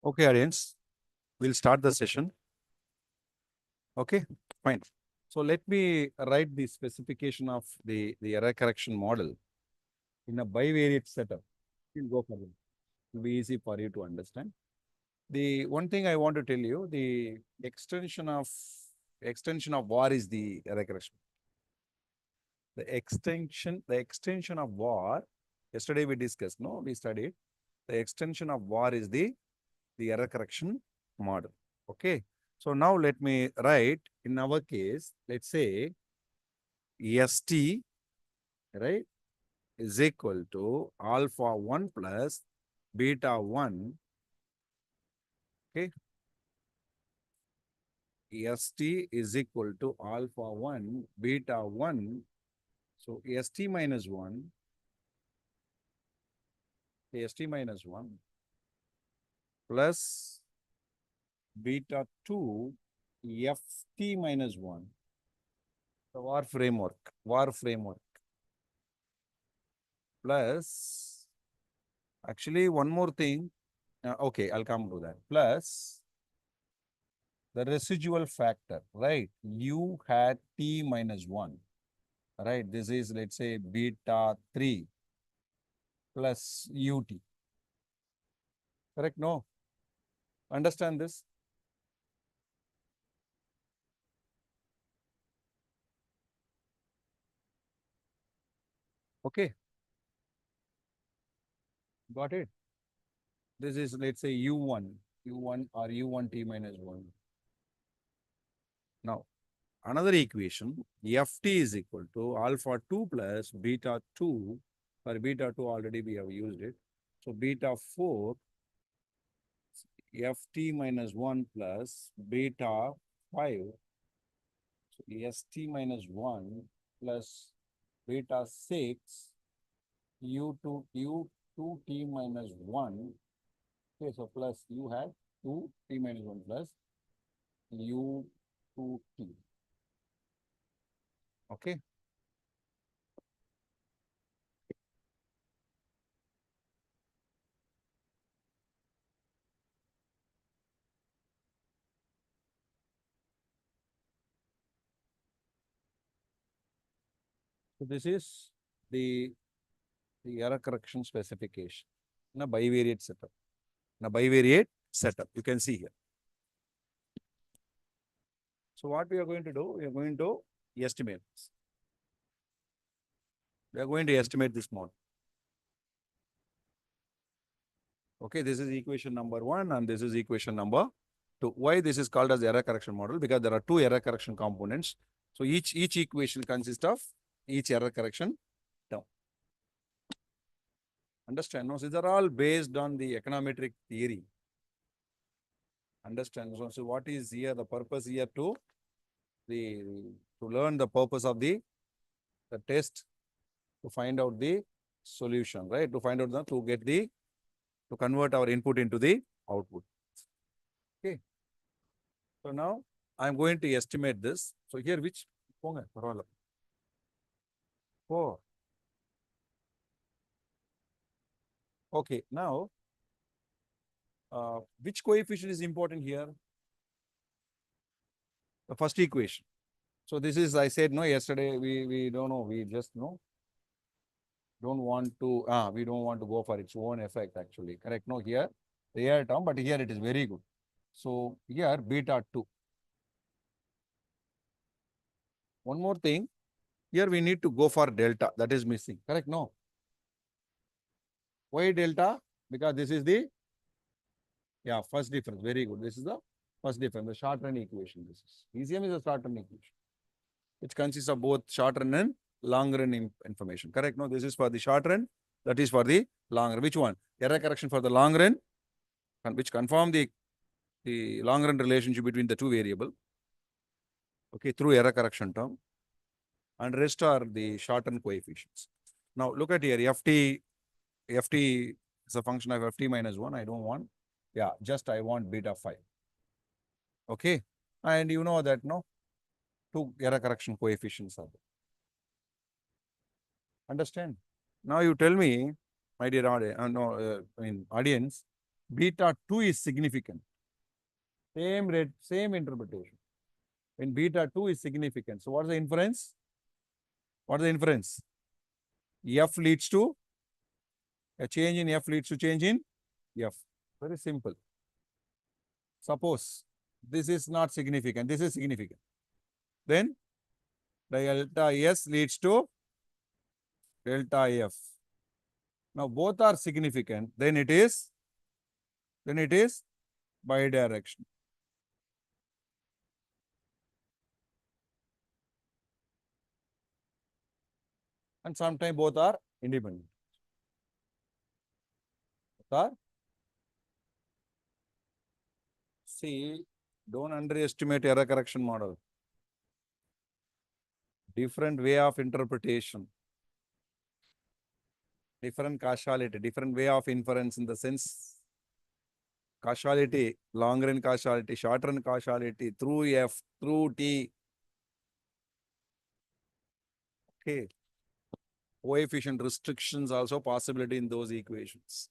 Okay, audience, we'll start the session. Okay, fine. So let me write the specification of the error correction model in a bivariate setup. We'll go for it. It will be easy for you to understand. The one thing I want to tell you, the extension of var is the error correction. The extension of var, yesterday we discussed, no, we studied. The extension of var is the error correction model. Okay. So now let me write, in our case, let's say ST, right, is equal to alpha 1 plus beta 1. Okay. ST is equal to alpha 1, beta 1. So ST minus 1, plus beta 2, FT minus 1. The var framework. Plus, actually, one more thing. Okay, I'll come to that. Plus the residual factor, right? U hat T minus 1, right? This is, let's say, beta 3 plus UT. Correct? No? Understand this? Okay. Got it? This is, let's say, U1 or U1 T minus 1. Now, another equation, FT is equal to alpha 2 plus beta 2. For beta 2, already we have used it. So, beta 4, FT minus 1 plus beta 5. So, ST minus 1 plus beta 6, U2T minus 1. Okay, so plus you have 2T minus 1 plus U2T. Okay. So this is the error correction specification in a bivariate setup. You can see here. So what we are going to do, we are going to estimate this. We are going to estimate this model. Okay, this is equation number 1 and this is equation number 2. Why this is called as error correction model? Because there are 2 error correction components. So each equation consists of each error correction term. Understand? No, so these are all based on the econometric theory. Understand? So what is here the purpose here to learn the purpose of the test, to find out the solution, right? To find out to convert our input into the output. Okay. So now I'm going to estimate this. So here which 4. Okay, now which coefficient is important here? The first equation. So this is, I said no yesterday, we don't know, we just know. We don't want to go for its own effect actually. Correct? No, here the air term, but here it is very good. So here beta 2. One more thing, here we need to go for delta, that is missing. Correct? No. Why delta? Because this is the first difference. Very good. This is the first difference, the short run equation. This is ECM is a short run equation, which consists of both short run and long run information. Correct? No, this is for the short run, that is for the long run. Which one? Error correction for the long run, which confirm the long run relationship between the 2 variables. Okay, through error correction term, and rest are the short run coefficients. Now look at here, FT is a function of FT minus 1. I don't want, just I want beta 5. Okay, and you know that, no, 2 error correction coefficients are there. Understand? Now you tell me, my dear audience, beta 2 is significant. Same rate, same interpretation. When beta 2 is significant. So what is the inference? What is the inference? F leads to, a change in F leads to change in F. Very simple. Suppose this is not significant, this is significant. Then delta S leads to delta F. Now both are significant, then it is bidirectional. And sometimes both are independent. Both are. See, don't underestimate error correction model. Different way of interpretation. Different causality, different way of inference in the sense causality, long run causality, short run causality, through F, through T. Okay. Coefficient restrictions also possibility in those equations.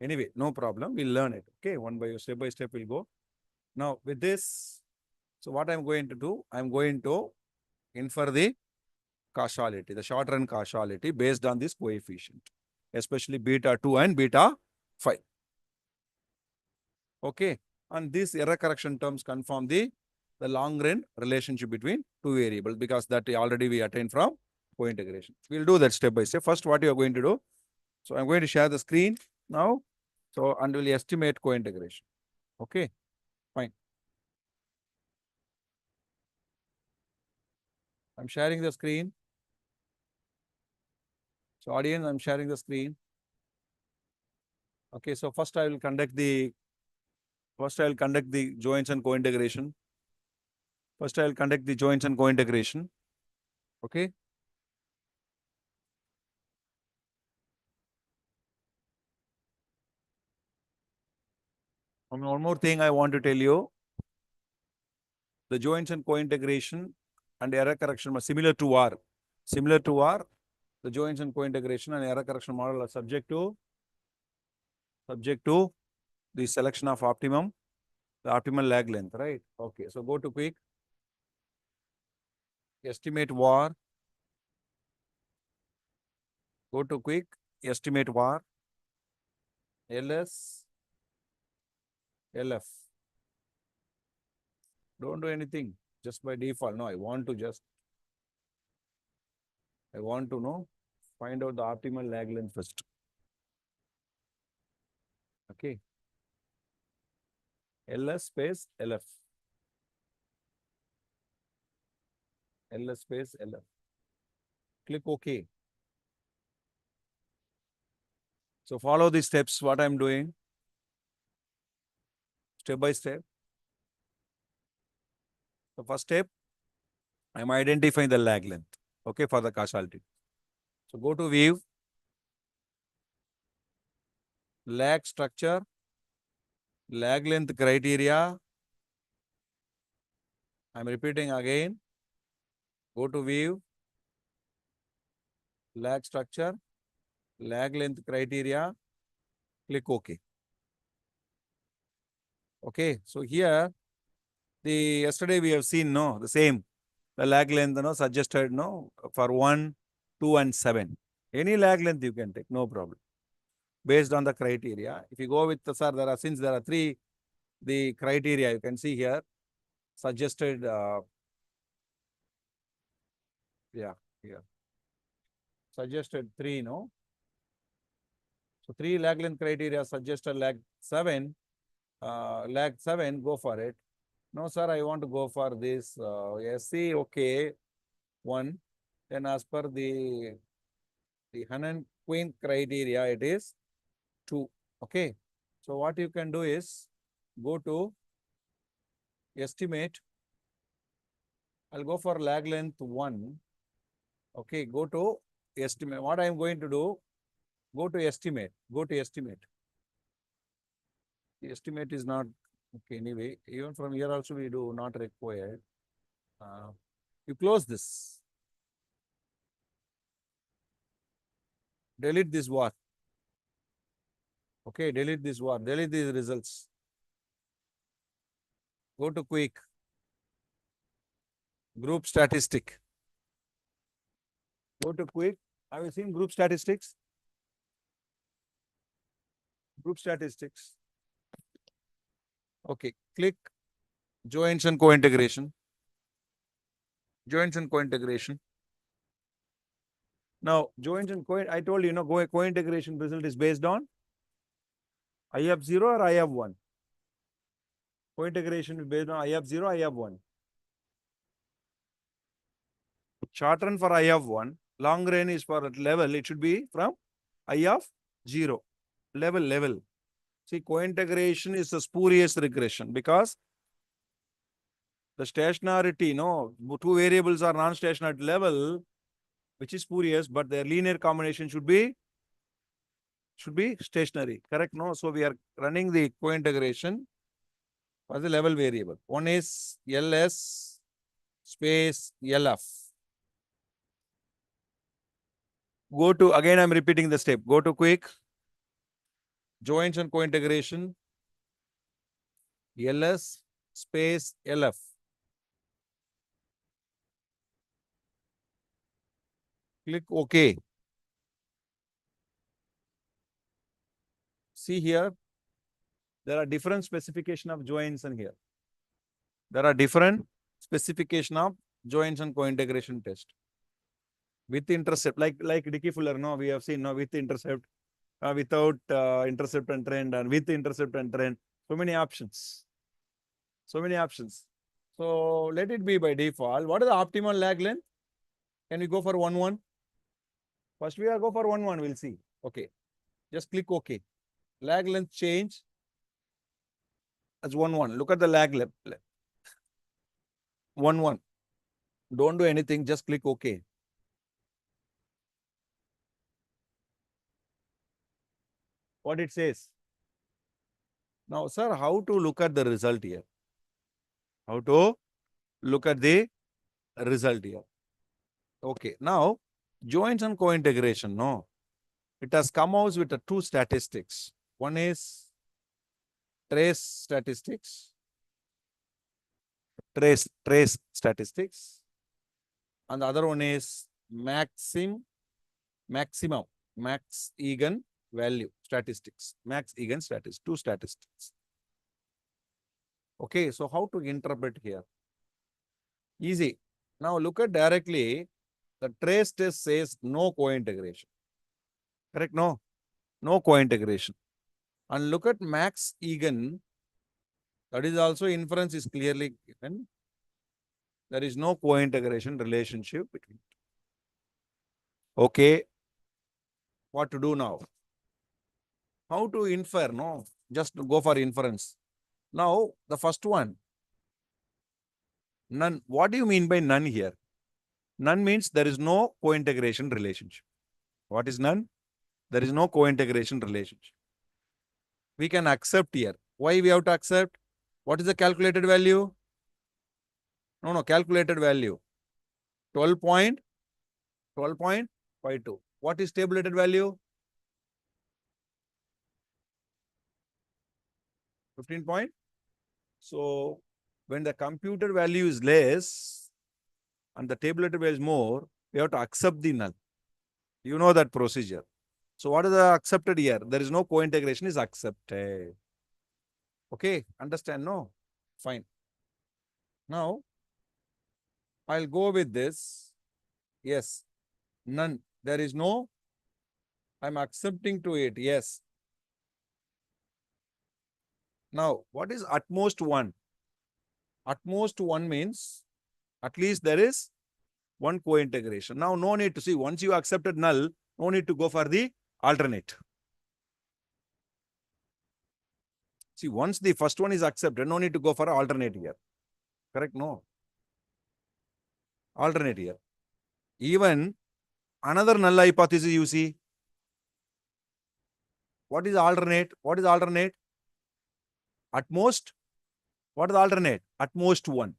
Anyway, no problem. We'll learn it. Okay, step by step we'll go. Now with this, so what I'm going to do, I'm going to infer the causality, the short run causality based on this coefficient, especially beta 2 and beta 5. Okay, and these error correction terms confirm the long run relationship between two variables, because that already we attained from co-integration. We'll do that step by step. First, what you are going to do, so I'm going to share the screen now, so and we'll estimate co-integration. Okay, fine. I'm sharing the screen. So audience, I'm sharing the screen. Okay, so first I'll conduct the joints and co-integration. Okay. And one more thing I want to tell you. The joints and co-integration and error correction are similar to R. The joints and co-integration and error correction model are subject to the selection of optimum, the optimal lag length, right? Okay, so go to quick. Estimate VAR. Go to quick. Estimate VAR. LS. LF. Don't do anything just by default. No, I want to know, find out the optimal lag length first. Okay. LS space LF. LS space LF. Click OK. So follow the steps, what I'm doing, step by step. The first step, I'm identifying the lag length, okay, for the causality. So go to view, lag structure, lag length criteria. I'm repeating again. Go to view, lag structure, lag length criteria, click OK. Okay, so here, yesterday we have seen, the same, the lag length, suggested, for 1, 2, and 7. Any lag length you can take, no problem. Based on the criteria. If you go with since there are 3, the criteria you can see here, suggested, suggested 3, no? So 3 lag length criteria suggested lag 7, go for it. No, sir, I want to go for this SC, okay, 1. Then as per the Queen criteria, it is 2. Okay. So what you can do is go to estimate. I'll go for lag length 1. Okay, go to estimate. What I am going to do, go to estimate. The estimate is not okay anyway. Even from here also we do not required. You close this. Delete this what? Okay, delete this one, delete these results. Go to quick. Group statistic. Go to quick. Have you seen group statistics? Group statistics. Okay, click joints and co-integration. Joints and co-integration. Now, joints and I told you, co-integration result is based on I have 0 or I have 1. Co-integration is based on I have 0, I have 1. Short run for I have 1. Long run is for level. It should be from I have 0. Level. See, co-integration is a spurious regression because the stationarity, two variables are non-stationary at level, which is spurious, but their linear combination should be stationary. Correct? No? So we are running the co-integration for the level variable. One is LS space LF. Go to, again I'm repeating the step. Go to quick. Joints and co-integration. LS space LF. Click OK. See here, there are different specification of joints and here. There are different specification of joints and co-integration test. With intercept, like Dickey Fuller, we have seen, with intercept, without intercept and trend, and with intercept and trend. So many options. So let it be by default. What is the optimal lag length? Can we go for 1-1? First we are go for 1-1, we'll see. Okay. Just click OK. Lag length change as 1-1. Look at the lag length. 1-1. Don't do anything, just click OK. What it says. Now, sir, how to look at the result here? How to look at the result here? Okay, now joints and co-integration, it has come out with two statistics. One is trace statistics, trace statistics, and the other one is max eigen value statistics, max eigen statistics, two statistics. Okay, so how to interpret here? Easy. Now look at directly, the trace test says no co-integration. Correct? No co-integration. And look at max eigen, that is also inference is clearly given. There is no co-integration relationship between. Okay, what to do now? How to infer? Just go for inference. Now, the first one, none. What do you mean by none here? None means there is no co-integration relationship. What is none? There is no co-integration relationship. We can accept here. Why we have to accept? What is the calculated value? No, calculated value. 12.52. What is tabulated value? 15 point. So, when the computed value is less and the tabulated value is more, we have to accept the null. You know that procedure. So, what is the accepted here? There is no co-integration is accepted. Okay, understand? No? Fine. Now, I'll go with this. Yes, none. There is no. I'm accepting to it. Yes. Now, what is at most 1? At most 1 means at least there is one co-integration. Now, no need to see. Once you accepted null, no need to go for the alternate. See, once the first one is accepted, no need to go for alternate here. Correct? No. Alternate here. Even another null hypothesis you see. What is alternate? What is alternate? At most, what is alternate? At most 1.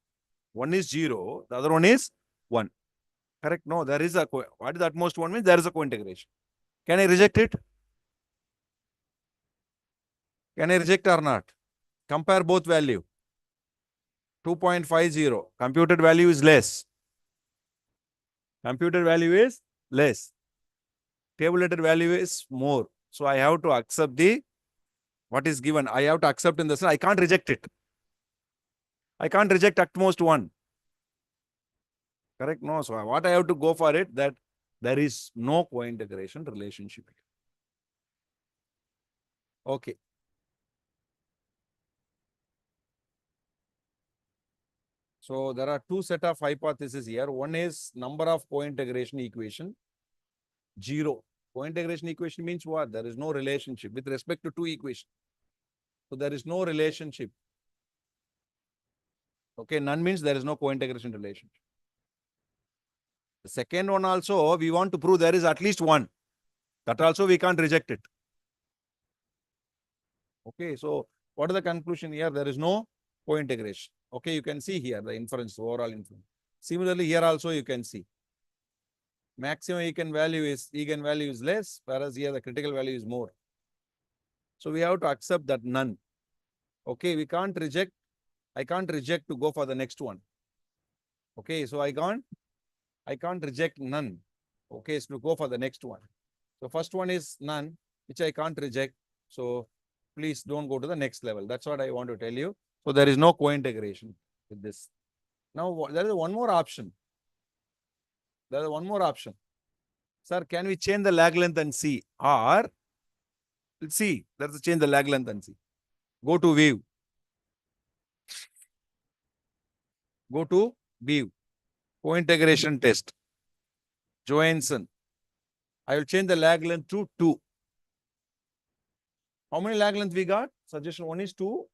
One is 0, the other one is 1. Correct? No, there is a what is at most 1 means there is a co-integration. Can I reject it? Can I reject or not? Compare both value. 2.50. Computed value is less. Computed value is less. Tabulated value is more. So I have to accept the what is given. I have to accept in the sense I can't reject it. I can't reject at most one. Correct? No. So what I have to go for it that there is no co-integration relationship. Okay. So there are two set of hypotheses here. One is number of co-integration equation, 0. Co-integration equation means what? There is no relationship with respect to two equations. So there is no relationship. Okay, none means there is no co-integration relationship. The second one also, we want to prove there is at least one. That also we can't reject it. Okay, so what is the conclusion here? There is no co-integration. Okay, you can see here the inference, overall inference. Similarly, here also you can see. Maximum eigenvalue is less, whereas here the critical value is more. So we have to accept that none. Okay, we can't reject. I can't reject to go for the next one. Okay, so I can't reject none. Okay, so to go for the next one. So first one is none, which I can't reject. So please don't go to the next level. That's what I want to tell you. So there is no co-integration with this. Now there is one more option. There is one more option. Sir, can we change the lag length and see? Or let's see. Let's change the lag length and see. Go to view. Go to view. Co-integration test. Johansson. I will change the lag length to 2. How many lag length we got? Suggestion 1 is 2.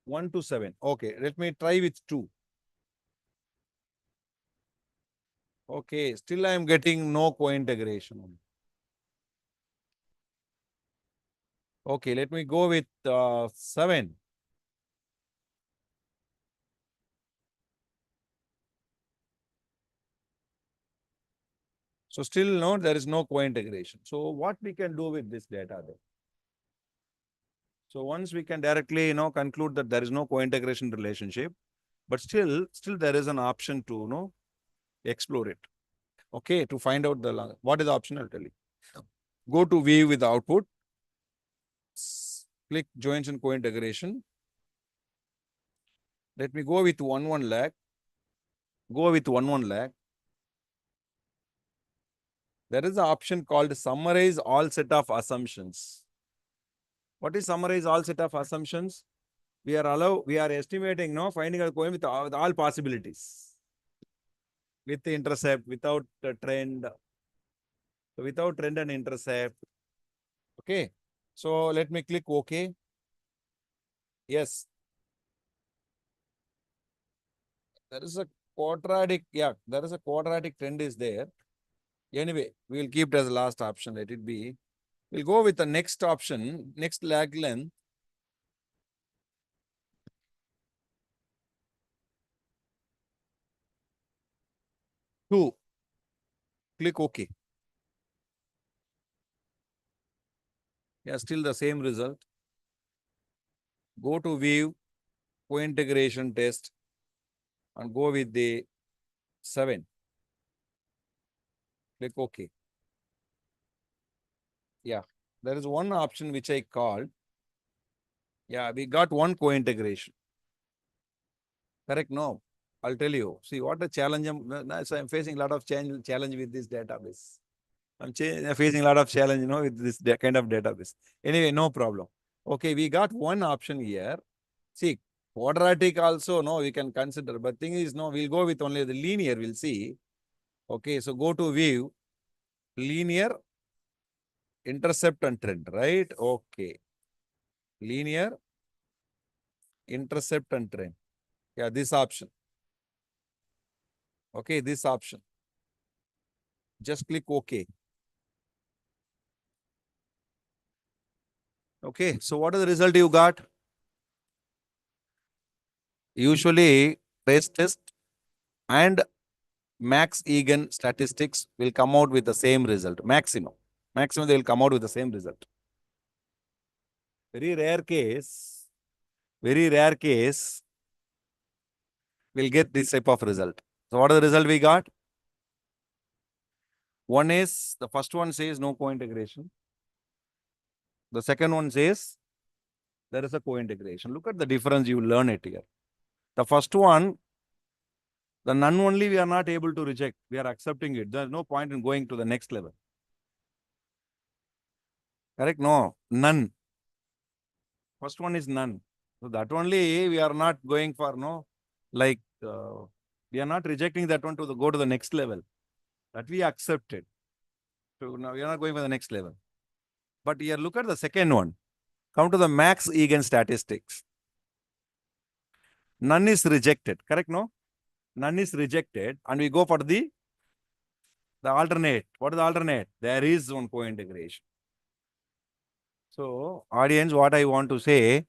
1 to 7. Okay, let me try with 2. Okay, still I am getting no co-integration. Okay, let me go with 7. So still no, there is no co-integration. So what we can do with this data then? So once we can directly, conclude that there is no co-integration relationship, but still there is an option to, explore it. Okay, to find out what is the option, I'll tell you. Go to view with the output. Click Johansson co-integration. Let me go with 1 lag. Go with 1 lag. There is an option called summarize all set of assumptions. What is summarize all set of assumptions? We are estimating, finding a coin with all possibilities. With the intercept, without the trend, without trend and intercept. Okay. So let me click OK. Yes. There is a quadratic, there is a quadratic trend is there. Anyway, we will keep it as the last option. Let it be. We'll go with the next option, next lag length. Two. Click OK. Yeah, still the same result. Go to view, co-integration test, and go with the 7. Click OK. Yeah, there is one option which I called. Yeah, we got one co-integration. Correct? No, I'll tell you. See, what a challenge. I'm facing a lot of challenge with this database. I'm facing a lot of challenge, with this kind of database. Anyway, no problem. Okay, we got one option here. See, quadratic also, we can consider. But thing is, we'll go with only the linear. We'll see. Okay, so go to view, linear, intercept and trend, right? Okay. Linear, intercept and trend. Yeah, this option. Okay, this option. Just click OK. Okay, so what is the result you got? Usually, trace test and max eigen statistics will come out with the same result. Maximum they will come out with the same result. very rare case, we'll get this type of result. So what is the result we got? One is, the first one says no co-integration. The second one says there is a co-integration. Look at the difference, you learn it here. The first one, the none only we are not able to reject. We are accepting it. There is no point in going to the next level. Correct? No, none. First one is none. So that only we are not going for, no, like we are not rejecting that one to go to the next level. That we accepted. So now we are not going for the next level. But here look at the second one. Come to the max eigen statistics. None is rejected. Correct? No? None is rejected. And we go for the alternate. What is the alternate? There is one co-integration. So, audience, what I want to say,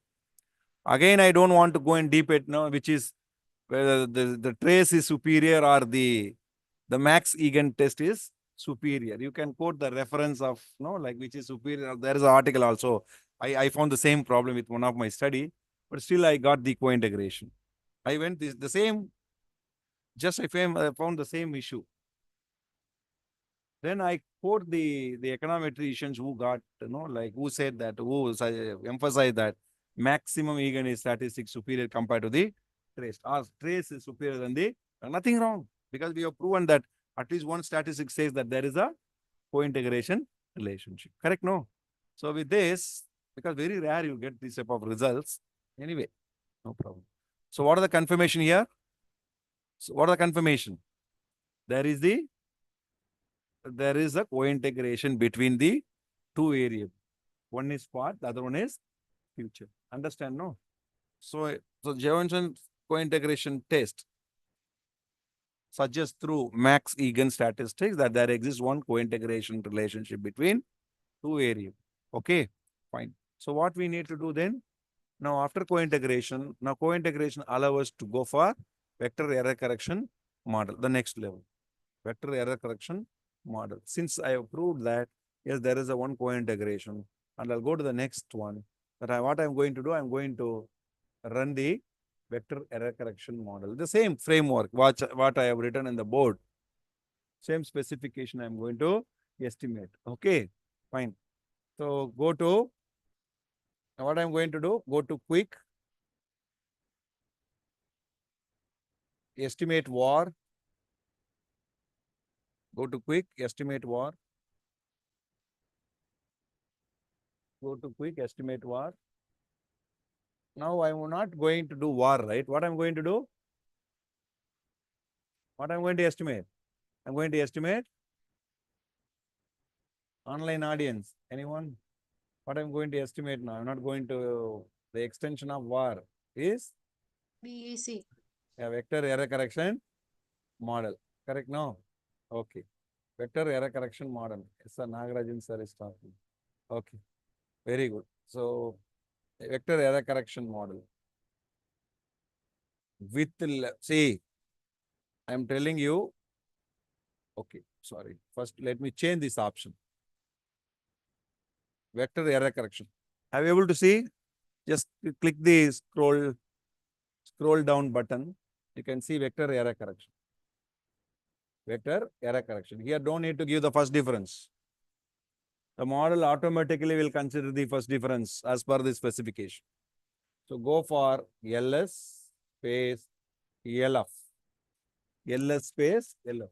again, I don't want to go in deep at now, which is whether the trace is superior or the max eigen test is superior. You can quote the reference of, no, like which is superior. There is an article also. I found the same problem with one of my study, but still I got the co-integration. I went the same, just I found the same issue. Then I quote the econometricians who got, like who said that, who emphasized that maximum eigen is statistics superior compared to the trace. Our trace is superior than the, nothing wrong, because we have proven that at least one statistic says that there is a co-integration relationship. Correct? No? So with this, because very rare you get this type of results. Anyway, no problem. So what are the confirmation here? So what are the confirmation? There is a co-integration between the two variables. One is past, the other one is future. Understand, no? So Jevonson's co-integration test suggests through max eigen statistics that there exists one co-integration relationship between two variables. Okay, fine. So what we need to do then? Now after co-integration, allows us to go for vector error correction model, the next level. Vector error correction model. Since I have proved that, yes, there is a one co-integration, and I'll go to the next one. But what I'm going to do, I'm going to run the vector error correction model. The same framework, what I have written in the board. Same specification I'm going to estimate. Okay, fine. So go to, what I'm going to do, go to quick, estimate var. Go to quick, estimate var. Go to quick, estimate var. Now I'm not going to do var, right? What I'm going to do? What I'm going to estimate? I'm going to estimate online audience. Anyone? What I'm going to estimate now? I'm not going to, the extension of var is BEC. a vector error correction model. Correct? No? Okay. Vector error correction model. Sir Nagarajan sir is talking. Okay. Very good. So, vector error correction model. With, see, I'm telling you, okay, sorry. First, let me change this option. Vector error correction. Are you able to see? Just click the scroll down button. You can see vector error correction. Vector error correction. Here, don't need to give the first difference. The model automatically will consider the first difference as per the specification. So go for LS space LF. LS space LF.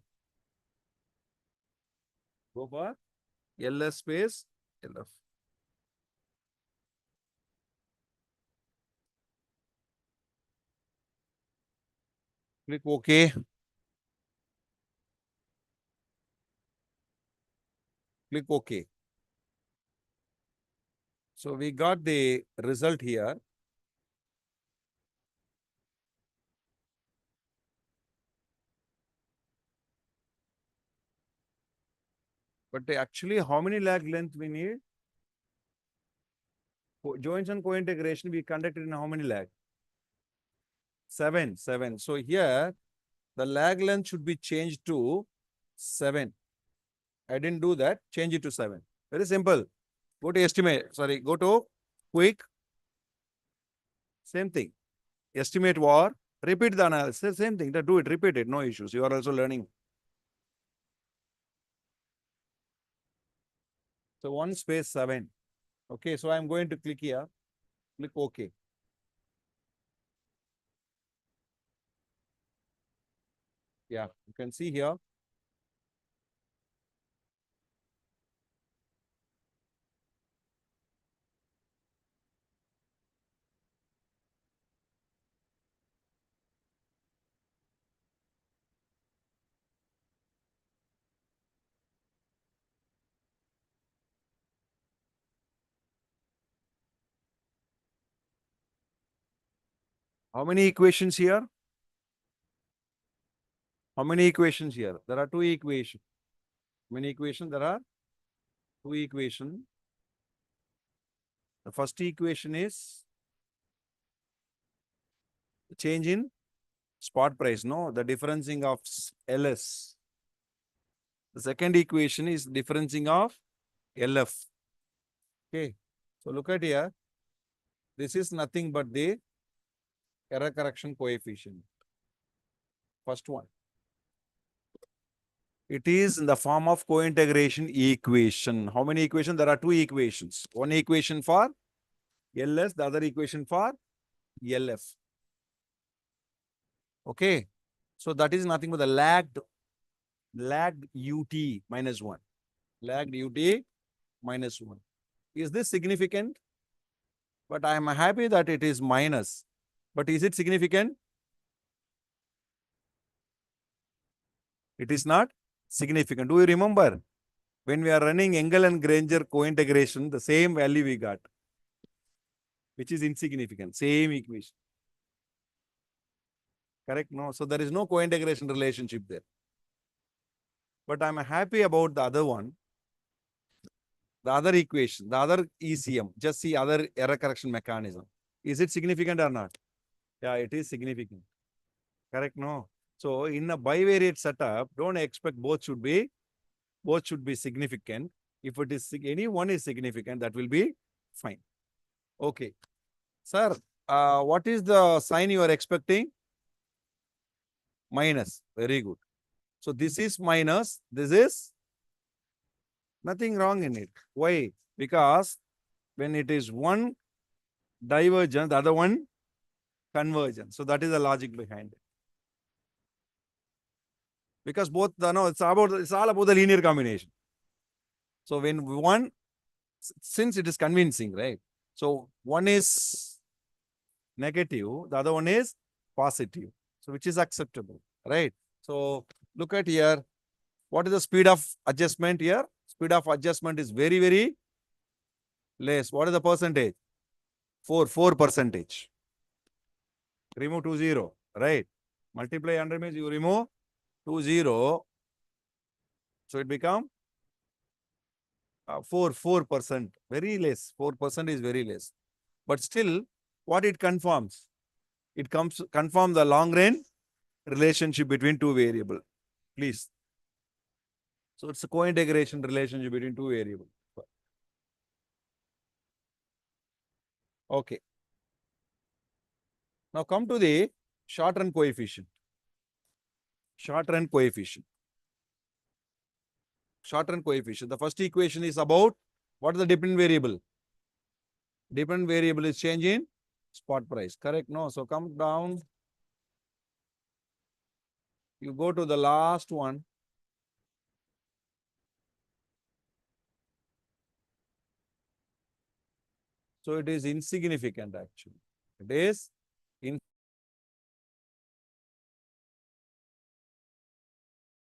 Go for LS space LF. Click OK. Click OK. So we got the result here. But actually, how many lag length we need? Joinson co-integration we conducted in how many lag? 7. So here, the lag length should be changed to 7. I didn't do that. Change it to 7. Very simple. Go to estimate. Sorry, go to quick, same thing. Estimate war, repeat the analysis, same thing. Do it, repeat it, no issues. You are also learning. So 1 space 7. Okay, so I'm going to click here, click OK. Yeah, you can see here. How many equations here? How many equations here? There are 2 equations. How many equations? There are 2 equations. The first equation is the change in spot price, no? The differencing of LS. The second equation is differencing of LF. Okay. So look at here. This is nothing but the error correction coefficient. First one. It is in the form of co-integration equation. How many equations? There are 2 equations. One equation for LS, the other equation for LF. Okay. So that is nothing but the lagged UT minus 1. Lagged UT minus 1. Is this significant? But I am happy that it is minus. But is it significant? It is not significant. Do you remember? When we are running Engel and Granger co-integration, the same value we got, which is insignificant. Same equation. Correct? No. So there is no co-integration relationship there. But I'm happy about the other one. The other equation, the other ECM, just see other error correction mechanism. Is it significant or not? Yeah, it is significant. Correct? No. So in a bivariate setup, don't expect both should be significant. If it is any one is significant, that will be fine. Okay. Sir, what is the sign you are expecting? Minus. Very good. So this is minus. This is nothing wrong in it. Why? Because when it is one divergent, the other one convergent. So that is the logic behind it. Because both, it's all about the linear combination. So when one, since it is convincing, right? So one is negative, the other one is positive. So which is acceptable, right? So look at here. What is the speed of adjustment here? Speed of adjustment is very, very less. What is the percentage? 4 percentage. Remove 2 0, right? Multiply 100 means you remove 2 0. So it become 4%. Very less. 4% is very less. But still, what it confirms? It confirm the long range relationship between 2 variables. Please. So it's a co-integration relationship between 2 variables. Okay. Now come to the short run coefficient. Short run coefficient. Short run coefficient. The first equation is about what is the dependent variable? Dependent variable is change in spot price. Correct? No. So come down. You go to the last one. So it is insignificant actually. It is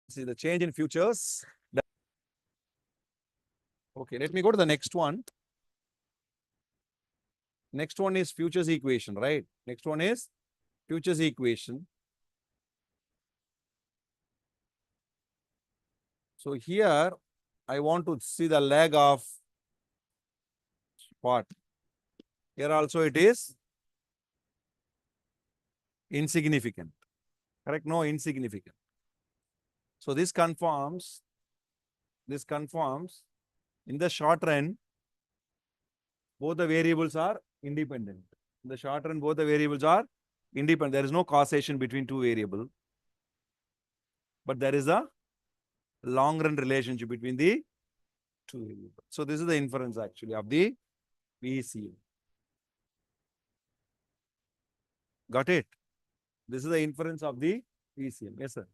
see the change in futures. Okay, let me go to the next one. Next one is futures equation, right? Next one is futures equation. So here I want to see the lag of spot. Here also it is insignificant. Correct? No, insignificant. So this confirms in the short run, both the variables are independent. In the short run, both the variables are independent. There is no causation between two variables, but there is a long run relationship between the two variables. So this is the inference actually of the VCM. Got it? This is the inference of the VCM. Yes, sir.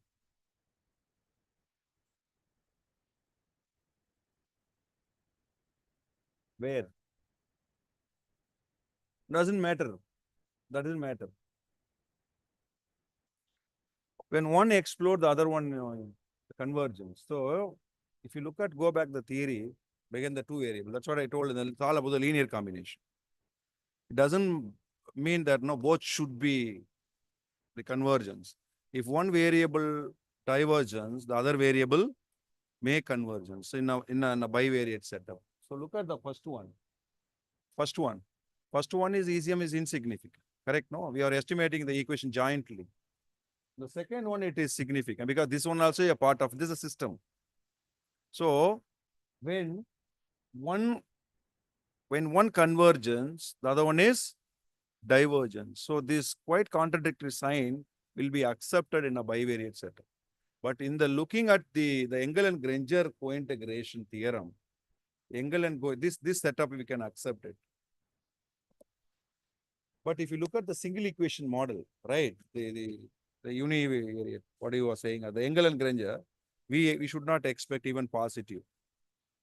Where? Doesn't matter. That doesn't matter. When one explodes, the other one convergence. So if you look at, go back the theory, begin the two variables. That's what I told you. It's all about the linear combination. It doesn't mean that no, both should be the convergence. If one variable divergence, the other variable may convergence in a bivariate setup. So look at the first one. First one is ECM is insignificant. Correct? No, we are estimating the equation jointly. The second one, it is significant because this one also a part of this is a system. So when one convergence, the other one is divergence. So this quite contradictory sign will be accepted in a bivariate setup. But in the looking at the Engel and Granger co-integration theorem, this setup we can accept it. But if you look at the single equation model, right, the univariate, what you were saying, the Engel and Granger, we should not expect even positive,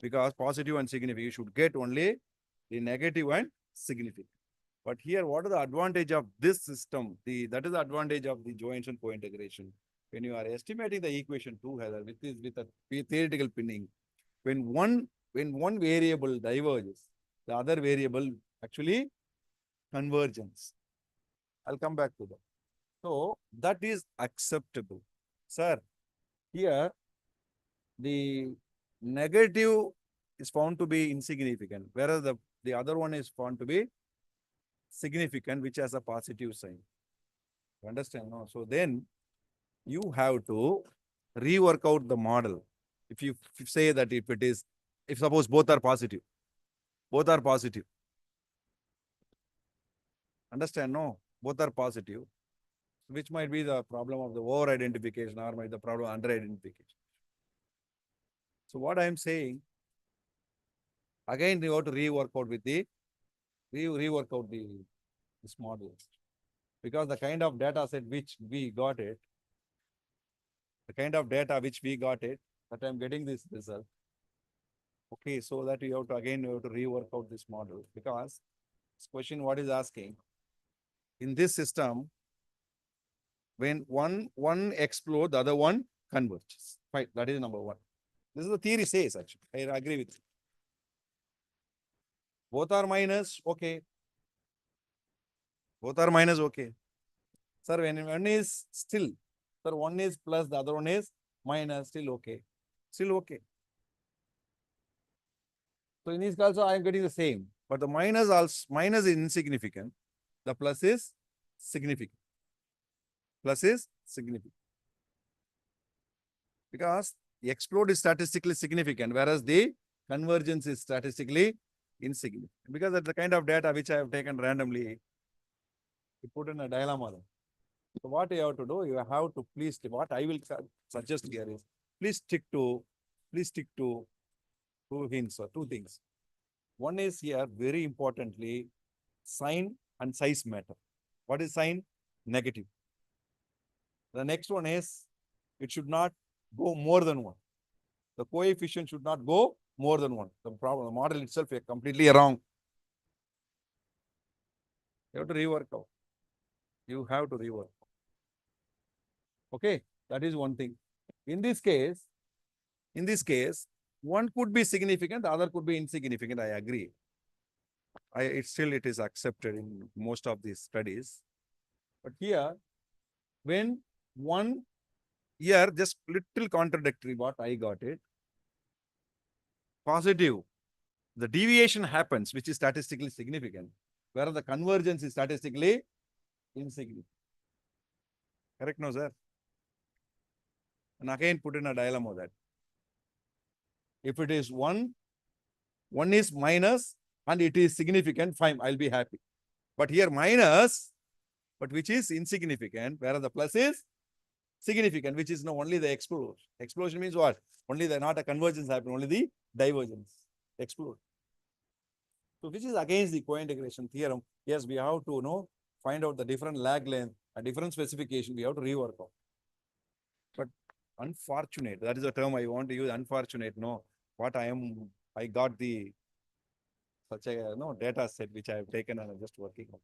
because positive and significant, you should get only the negative and significant. But here, what is the advantage of this system? That is the advantage of the Johansson co-integration. When you are estimating the equation together with a theoretical pinning, when one variable diverges, the other variable actually convergence. I'll come back to that. So that is acceptable. Sir, here the negative is found to be insignificant, whereas the other one is found to be significant, which has a positive sign. You understand? No? So then you have to rework out the model. If you say that if suppose both are positive, understand? No, both are positive, which might be the problem of the over identification or might be the problem of under identification. So what I am saying, again, you have to rework out with this model, because the kind of data set which we got it, that I'm getting this result. Okay, so that you have to rework out this model, because this question what is asking, in this system, when one explodes, the other one converges. Right, that is number one. This is the theory says actually. I agree with you. Both are minus, okay. Both are minus, okay. Sir, when one is still, sir, one is plus, the other one is minus, still okay. Still okay. So in this also I am getting the same, but the minus is insignificant. The plus is significant. Plus is significant. Because the explode is statistically significant, whereas the convergence is statistically insignificant. Because that's the kind of data which I have taken randomly, you put in a dilemma. So what you have to do, you have to please, what I will suggest here is, please stick to two hints or two things. One is here, very importantly, sign and size matter. What is sign? Negative. The next one is, it should not go more than one. The coefficient should not go more than one. The model itself is completely wrong. You have to rework out. You have to rework. Okay, that is one thing. In this case, one could be significant, the other could be insignificant. I agree. It is accepted in most of these studies. But here, when one here, just little contradictory, what I got it. Positive, the deviation happens, which is statistically significant, whereas the convergence is statistically insignificant. Correct, no, sir? And again, put in a dilemma that if it is one is minus, and it is significant, fine, I'll be happy. But here minus, but which is insignificant, whereas the plus is significant, which is no only the explosion. Explosion means what? Only the not a convergence happen, only the divergence. Explode. So which is against the co-integration theorem. Yes, we have to know, find out the different lag length, a different specification, we have to rework out. But unfortunate, that is a term I want to use, unfortunate. No, I got the such a data set which I have taken and I'm just working on.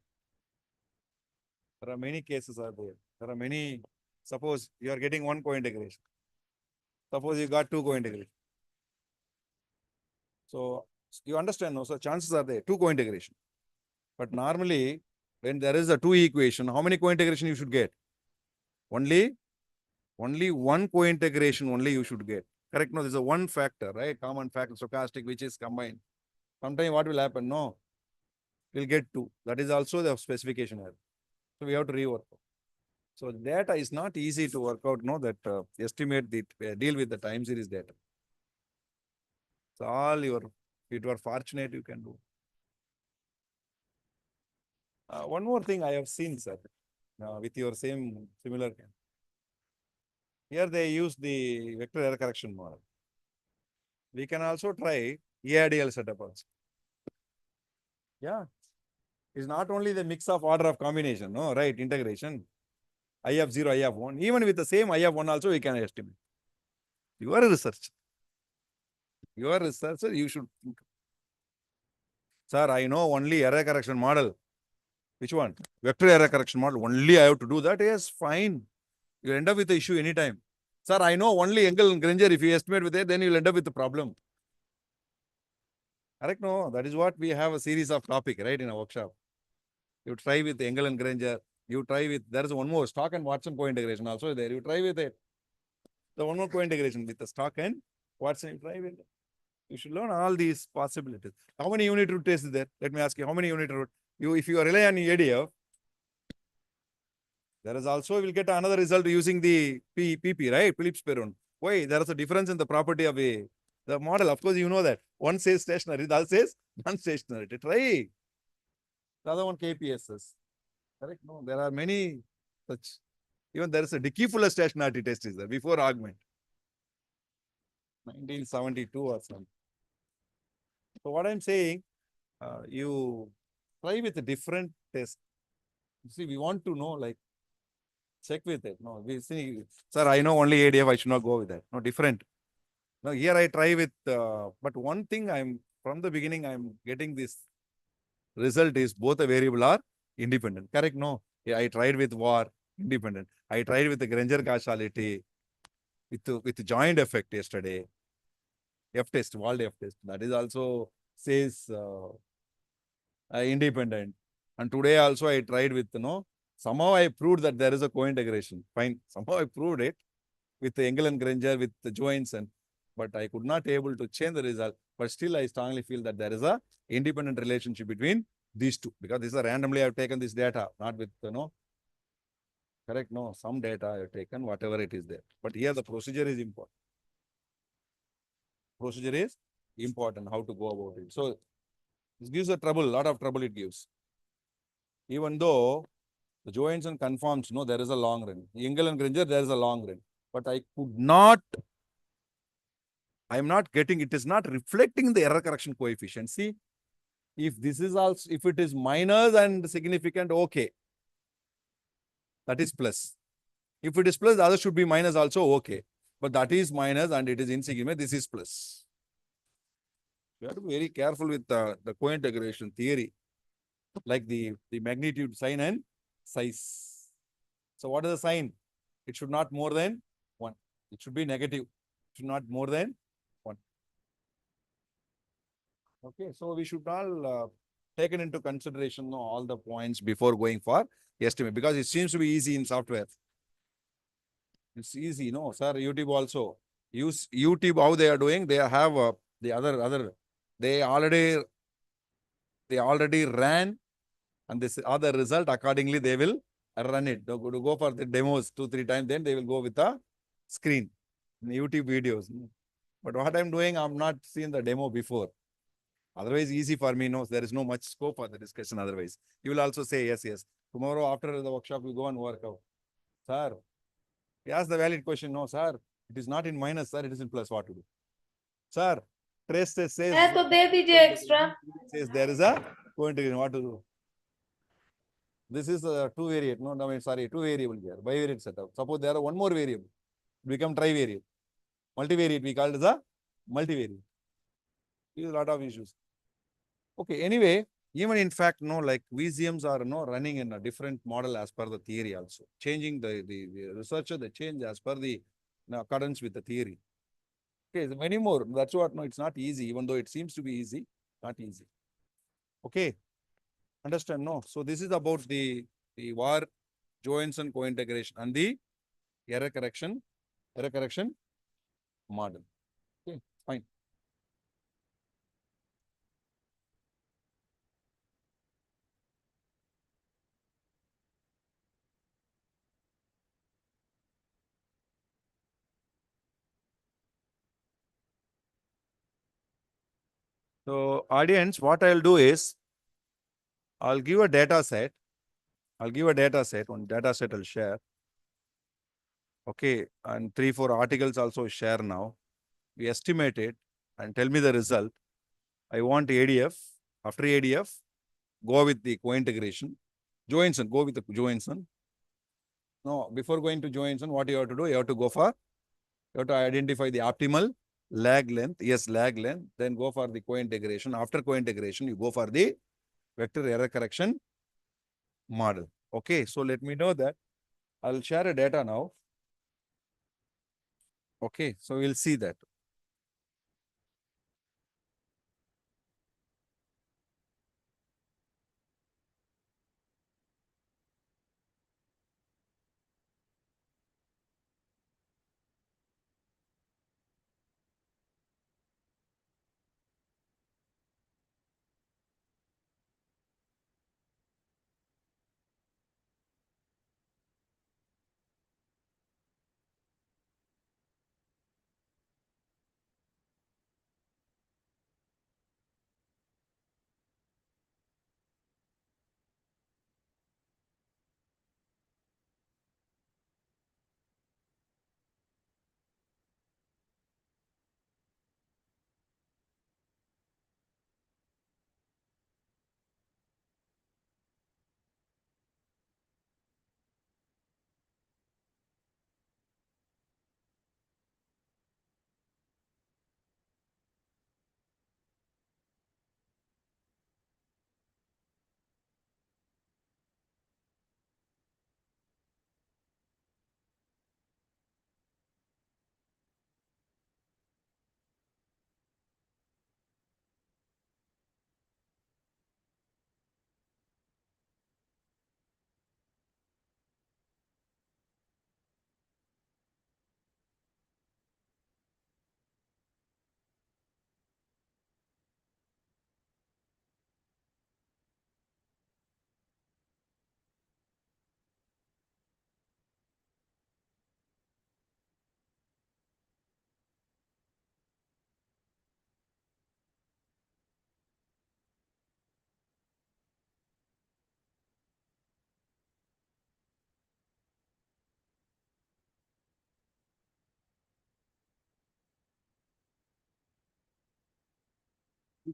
There are many cases are there. There are many, suppose you are getting one co-integration. Suppose you got two co-integration. So you understand, no? So chances are there, two co-integration. But normally, when there is a two equation, how many co-integration you should get? Only one co-integration only you should get. Correct? No, there's a one factor, right? Common factor, stochastic, which is combined. Sometimes what will happen? No, we'll get two. That is also the specification error. So we have to rework. So data is not easy to work out, no, that estimate the, deal with the time series data. So all your, if you are fortunate, you can do. One more thing I have seen, sir, with your similar. Here they use the vector error correction model. We can also try EADL setup also. Yeah. It's not only the mix of order of combination, no, right? Integration. I have 0, I have 1. Even with the same I have 1 also, we can estimate. You are a researcher. You are a researcher, you should think. Sir, I know only error correction model. Which one? Vector error correction model. Only I have to do that. Yes, fine. You end up with the issue anytime. Sir, I know only Engel and Granger. If you estimate with it, then you'll end up with the problem. Correct? No, that is what we have a series of topic, right, in a workshop. You try with Engel and Granger. You try with, there is one more, stock and Watson co-integration also there. You try with it. The one more co-integration with the stock and Watson, you try with it. You should learn all these possibilities. How many unit root tests is there? Let me ask you, how many unit root? If you rely on ADF, there is also, will get another result using the PP, right? Phillips Perron. Why? There is a difference in the property of the model. Of course, you know that. One says stationary, the other says non-stationary. Try. The other one KPSS. Correct? No, there are many such. Even there is a Dickey-Fuller stationarity test is there before augment. 1972 or something. So what I'm saying, you try with a different test. You see, we want to know, like, check with it. No, we see, sir, I know only ADF, I should not go with that. No, different. Now here I try with, but one thing from the beginning, I'm getting this result is both a variable are independent. Correct? No. Yeah, I tried with VAR, independent. I tried with the Granger causality, with joint effect yesterday. F test, Wald F test. That is also says independent. And today also I tried with, somehow I proved that there is a co-integration. Fine. Somehow I proved it with the Engel and Granger, with the joints, but I could not able to change the result. But still, I strongly feel that there is a independent relationship between these two, because this is randomly I have taken this data, not with, correct? No, some data I have taken, whatever it is there. But here the procedure is important. Procedure is important, how to go about it. So this gives a lot of trouble it gives. Even though the joints and conforms, there is a long run. Engel and Granger, there is a long run. But I am not getting, it is not reflecting the error correction coefficient. See, if this is also, if it is minus and significant, okay. That is plus. If it is plus, the other should be minus also, okay. But that is minus and it is insignificant, this is plus. You have to be very careful with the co-integration theory, like the magnitude, sign and size. So what is the sign? It should not more than 1. It should be negative. It should not more than 1. Okay, so we should all taken into consideration all the points before going for estimate, because it seems to be easy in software. It's easy, sir. YouTube also. Use YouTube, how they are doing. They have the other. They already ran, and this other result accordingly they will run it. They'll go for the demos 2-3 times. Then they will go with the screen, YouTube videos. But what I'm doing, I'm not seeing the demo before. Otherwise, easy for me. No, there is no much scope for the discussion. Otherwise, you will also say yes, yes. Tomorrow after the workshop, we go and work out. Sir, he asked the valid question. No, sir, it is not in minus, sir. It is in plus. What to do? Sir, trace test says. है तो दे दीजिए extra. Says there is a co-integration. What to do? This is a two variable. No, sorry, two variable here. Bivariate setup. Suppose there are one more variable. Become trivariate. Multivariate. We call it as a multivariate. These are a lot of issues. Okay. Anyway, even in fact, no, like VCMs are no running in a different model as per the theory also. Changing the researcher, they change as per the accordance with the theory. Okay, so many more. That's what, no, it's not easy, even though it seems to be easy, not easy. Okay, understand, no? So this is about the VAR, Johansson co-integration and the error correction model. Okay, fine. So audience, what I'll do is, I'll give a data set. One data set I'll share. Okay, and 3-4 articles also share now. We estimate it and tell me the result. I want ADF. After ADF, go with the co-integration. Johansson, go with the Johansson. No, before going to Johansson, what you have to do? You have to go for, you have to identify the optimal lag length. Yes, lag length. Then go for the co-integration. After co-integration, you go for the vector error correction model. Okay, so let me know that. I'll share a data now. Okay, so we'll see that.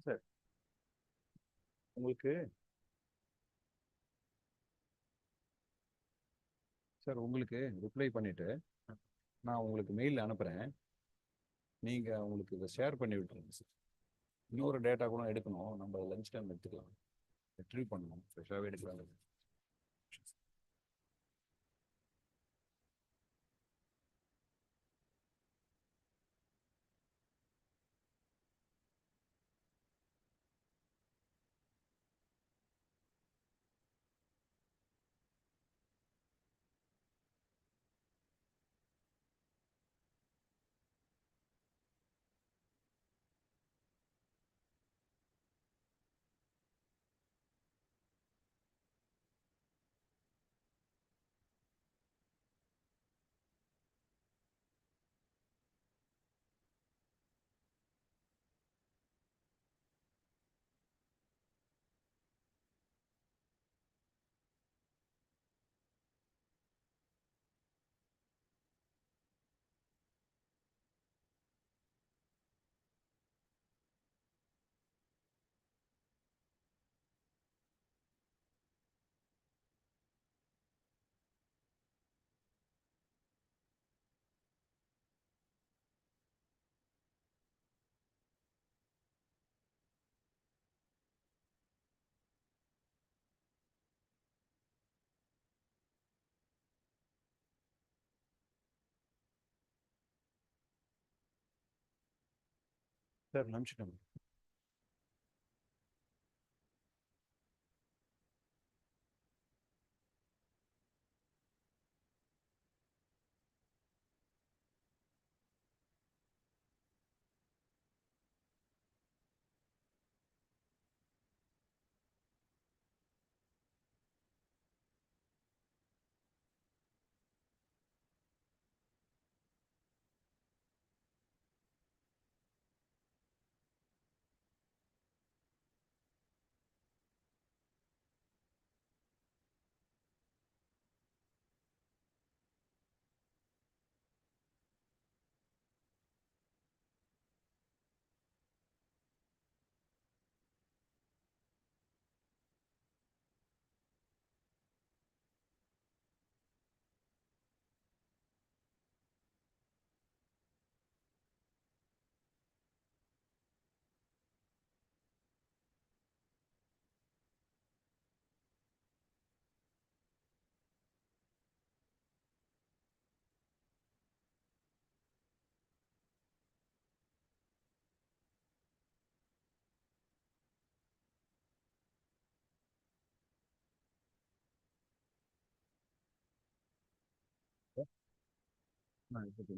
Sir, உங்களுக்கு sir உங்களுக்கு reply பண்ணிட்டு நான் உங்களுக்கு mail அனுப்புறேன். நீங்க உங்களுக்கு இதை share பண்ணி விட்டுருங்க சார். இன்னொரு டேட்டா கூட எடுக்கணும். நம்ம லஞ்ச் டைம் எடுத்துக்கலாம். ரிட்ரீவ் பண்ணணும். ஃப்ரெஷ்ஷாகவே எடுக்கலாம். Sir, Namshikam.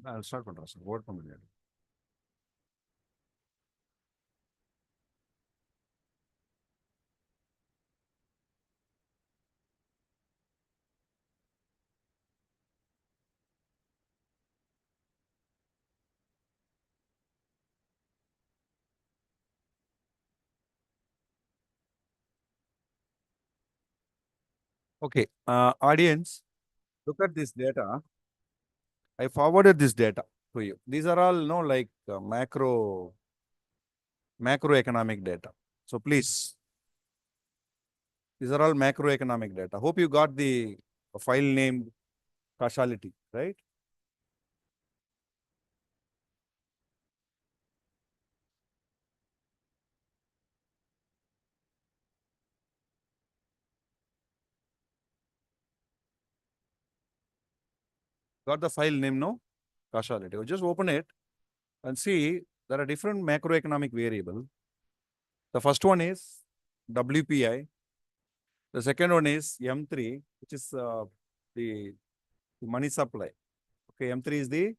I'll start with us. Word from the Okay, audience, look at this data. I forwarded this data to you. These are all like macroeconomic data. So please, these are all macroeconomic data. Hope you got the file named causality, right? Got the file name, no? Causality. Just open it and see there are different macroeconomic variables. The first one is WPI. The second one is M3, which is the money supply. Okay, M3 is the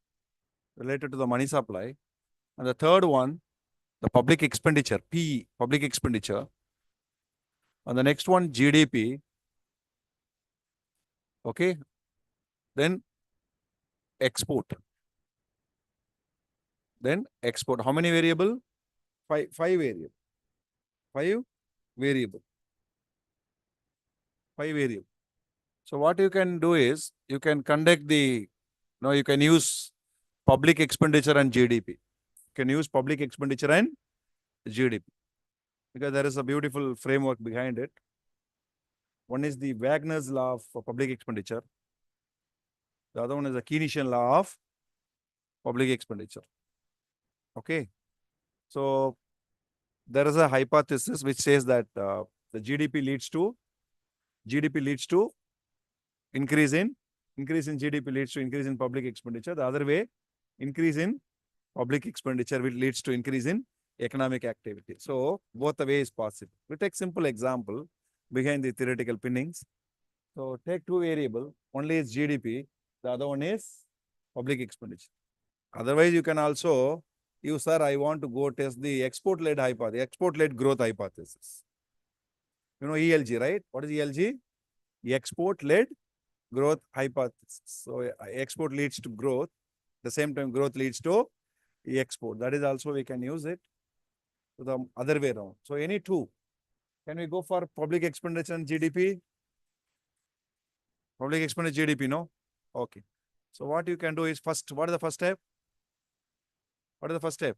related to the money supply. And the third one, the public expenditure, P, public expenditure. And the next one, GDP. Okay. Then export. Then export. How many variable? Five variable. Five variable. Five variable. So what you can do is you can conduct you can use public expenditure and GDP. You can use public expenditure and GDP because there is a beautiful framework behind it. One is the Wagner's law of public expenditure. The other one is the Keynesian law of public expenditure. Okay. So there is a hypothesis which says that the GDP leads to increase in GDP leads to increase in public expenditure. The other way, increase in public expenditure will leads to increase in economic activity. So both the way is possible. We take simple example behind the theoretical pinnings. So take two variable. One is GDP. The other one is public expenditure. Otherwise, you can also use, sir, I want to go test the export-led hypothesis, export-led growth hypothesis. You know ELG, right? What is ELG? Export-led growth hypothesis. So export leads to growth. At the same time, growth leads to export. That is also we can use it to the other way around. So any two. Can we go for public expenditure and GDP? Public expenditure GDP, no? Okay. So what you can do is first, what is the first step? What is the first step?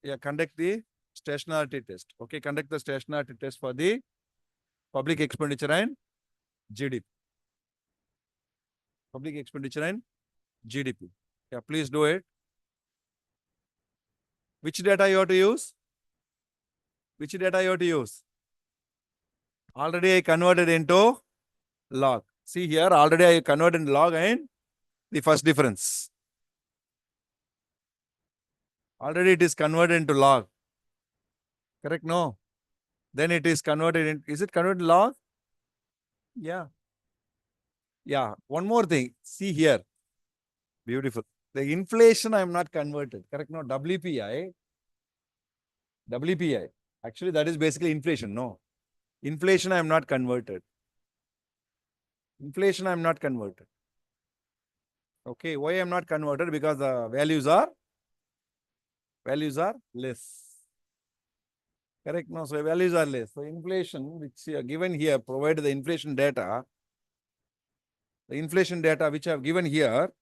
Yeah, conduct the stationarity test. Okay, conduct the stationarity test for the public expenditure and GDP. Public expenditure and GDP. Yeah, please do it. Which data you have to use? Which data you have to use? Already I converted into log. See here, already I converted in log and the first difference. Already it is converted into log. Correct? No. Then it is converted in, is it converted to log? Yeah. Yeah. One more thing. See here. Beautiful. The inflation I am not converted. Correct? No. WPI. WPI. Actually, that is basically inflation. No. Inflation I am not converted. Inflation I am not converted. Okay. Why I am not converted? Because the values are less. Correct? No. So values are less. So inflation, which are given here, provided the inflation data which I have given here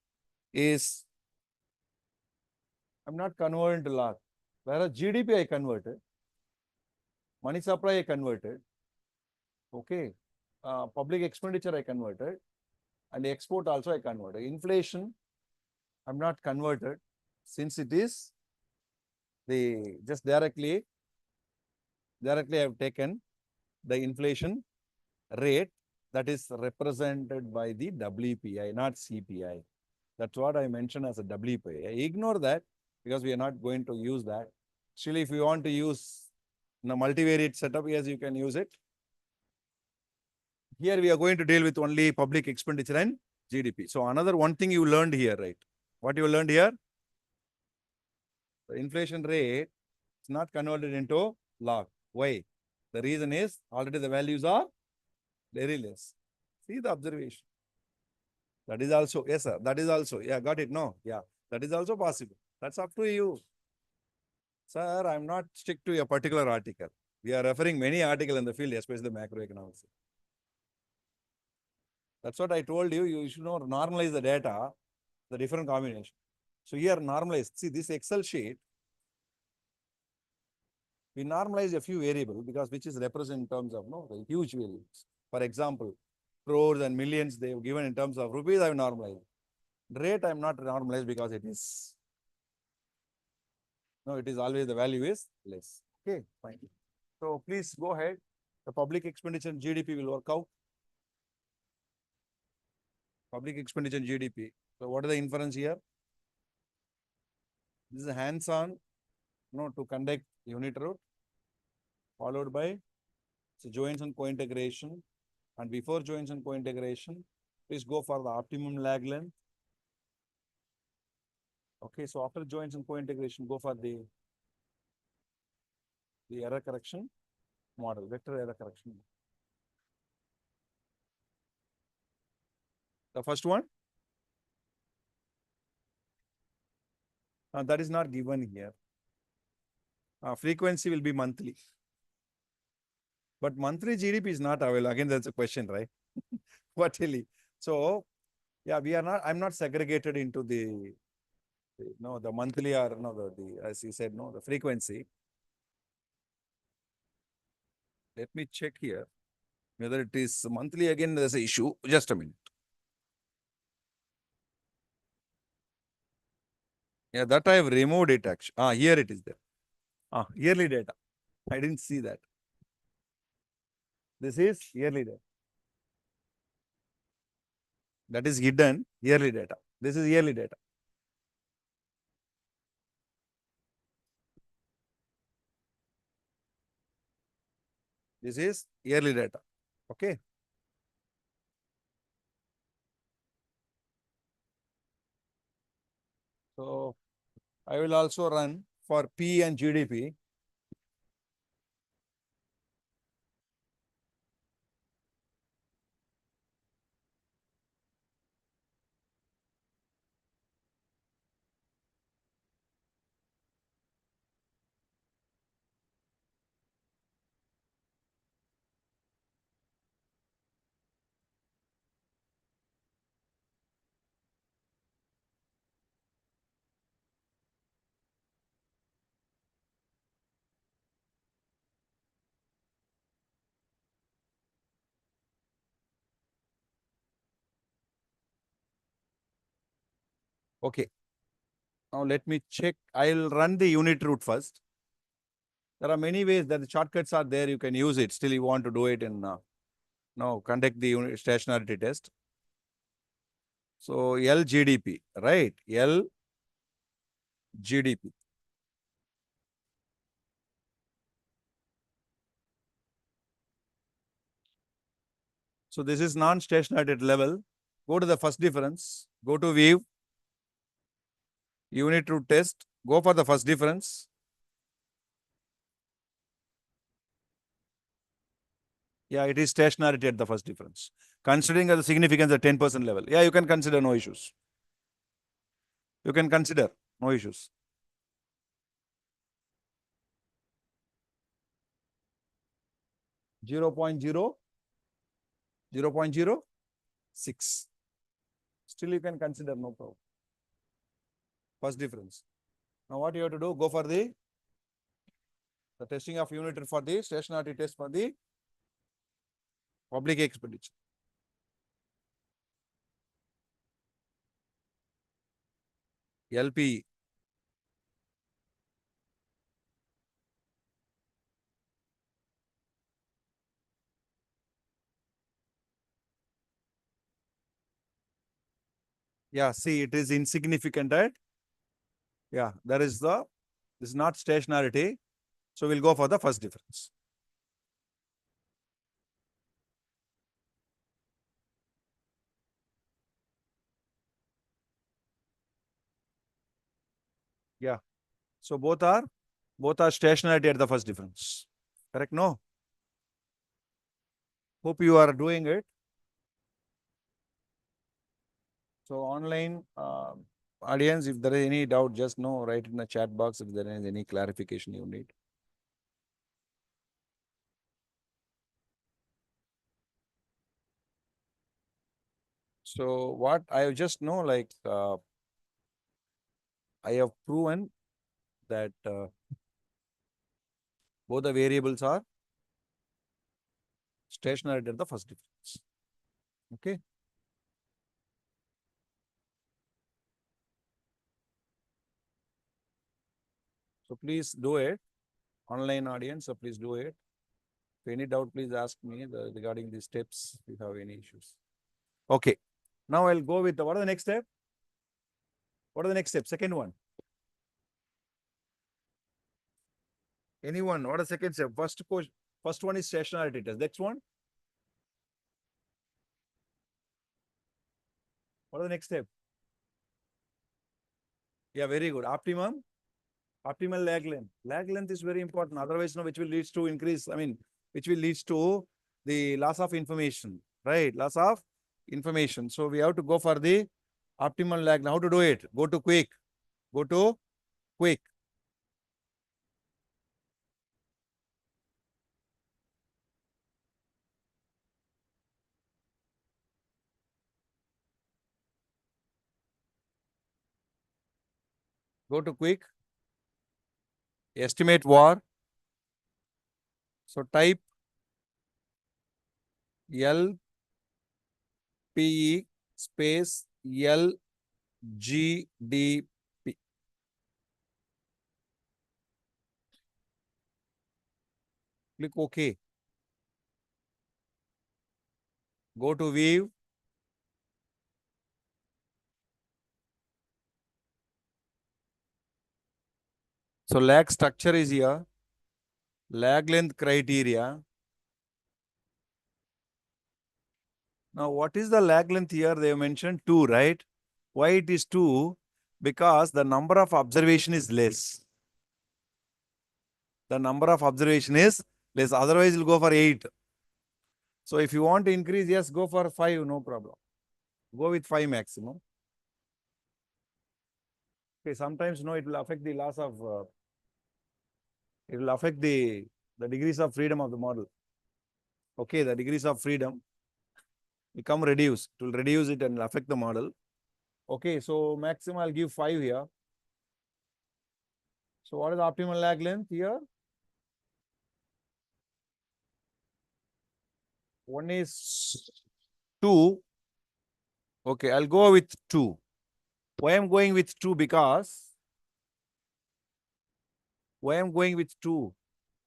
is, I'm not converting to log. Whereas GDP I converted, money supply I converted, okay, public expenditure I converted, and export also I converted. Inflation, I'm not converted since it is the just directly I have taken the inflation rate that is represented by the WPI, not CPI. That's what I mentioned as a WPI. Ignore that because we are not going to use that. Actually, if you want to use a multivariate setup, yes, you can use it. Here we are going to deal with only public expenditure and GDP. So another one thing you learned here, right? What you learned here? The inflation rate is not converted into log. Why? The reason is already the values are very less. See the observation. That is also, yes, sir. That is also, yeah, got it. No, yeah, that is also possible. That's up to you. Sir, I'm not stick to a particular article. We are referring many articles in the field, especially the macroeconomics. That's what I told you. You should know, normalize the data, the different combination. So here normalize. See this Excel sheet. We normalize a few variables because which is represented in terms of the huge variables. For example, crores and millions they have given in terms of rupees. I have normalized. Rate I am not normalized because it is it is always the value is less. Okay, fine. So please go ahead. The public expenditure and GDP will work out. Public expenditure and GDP. So what is the inference here? This is a hands-on, to conduct unit route, followed by joins and co-integration. And before joins and co-integration, please go for the optimum lag length. Okay, so after joins and co-integration, go for the error correction model, vector error correction. The first one, that is not given here. Frequency will be monthly. But monthly GDP is not available. Again, that's a question, right? What really? So, yeah, I'm not segregated into the monthly or as you said, the frequency. Let me check here whether it is monthly. Again, there's an issue. Just a minute. Yeah, that I have removed it actually. Here it is there. Yearly data. I didn't see that. This is yearly data. That is hidden yearly data. This is yearly data. This is yearly data. Okay. So I will also run for P and GDP. Okay. Now let me check. I'll run the unit route first. There are many ways that the shortcuts are there. You can use it. Still, you want to do it in conduct the unit stationarity test. So LGDP, right? LGDP. So this is non-stationary level. Go to the first difference. Go to view. Unit root test. Go for the first difference. Yeah, it is stationarity at the first difference. Considering the significance at 10% level. Yeah, you can consider no issues. You can consider no issues. Zero point 0.06. Still you can consider no problem. First difference. Now what you have to do? Go for the testing of unit for the stationarity test for the public expenditure. LP. Yeah, see, it is insignificant, right? Yeah, this is not stationarity. So we'll go for the first difference. Yeah. So both are stationarity at the first difference. Correct? No? Hope you are doing it. So online audience, if there is any doubt, just know, write in the chat box if there is any clarification you need. So what I just know, like I have proven that both the variables are stationary at the first difference. Okay. So please do it. Online audience, so please do it. If any doubt, please ask me regarding these steps if you have any issues. Okay. Now I'll go with what are the next step? What are the next step? Second one. Anyone? What are the second step? First one is stationarity test. Next one. What are the next step? Yeah, very good. Optimal lag length. Lag length is very important. Otherwise, which will lead to increase. Which will lead to the loss of information, right? Loss of information. So we have to go for the optimal lag. How to do it? Go to quick. Go to quick. Go to quick. Estimate var. So type LPE space LGDP. Click OK. Go to view. So lag structure is here. Lag length criteria. Now, what is the lag length here? They have mentioned 2, right? Why it is 2? Because the number of observation is less. The number of observation is less. Otherwise, you'll go for 8. So if you want to increase, yes, go for 5, no problem. Go with 5 maximum. Okay, sometimes it will affect the loss of it will affect the degrees of freedom of the model. Okay, the degrees of freedom become reduced. It will reduce it and affect the model. Okay, so maximum I'll give 5 here. So what is the optimal lag length here? One is 2. Okay, I'll go with 2. Why I'm going with 2? Because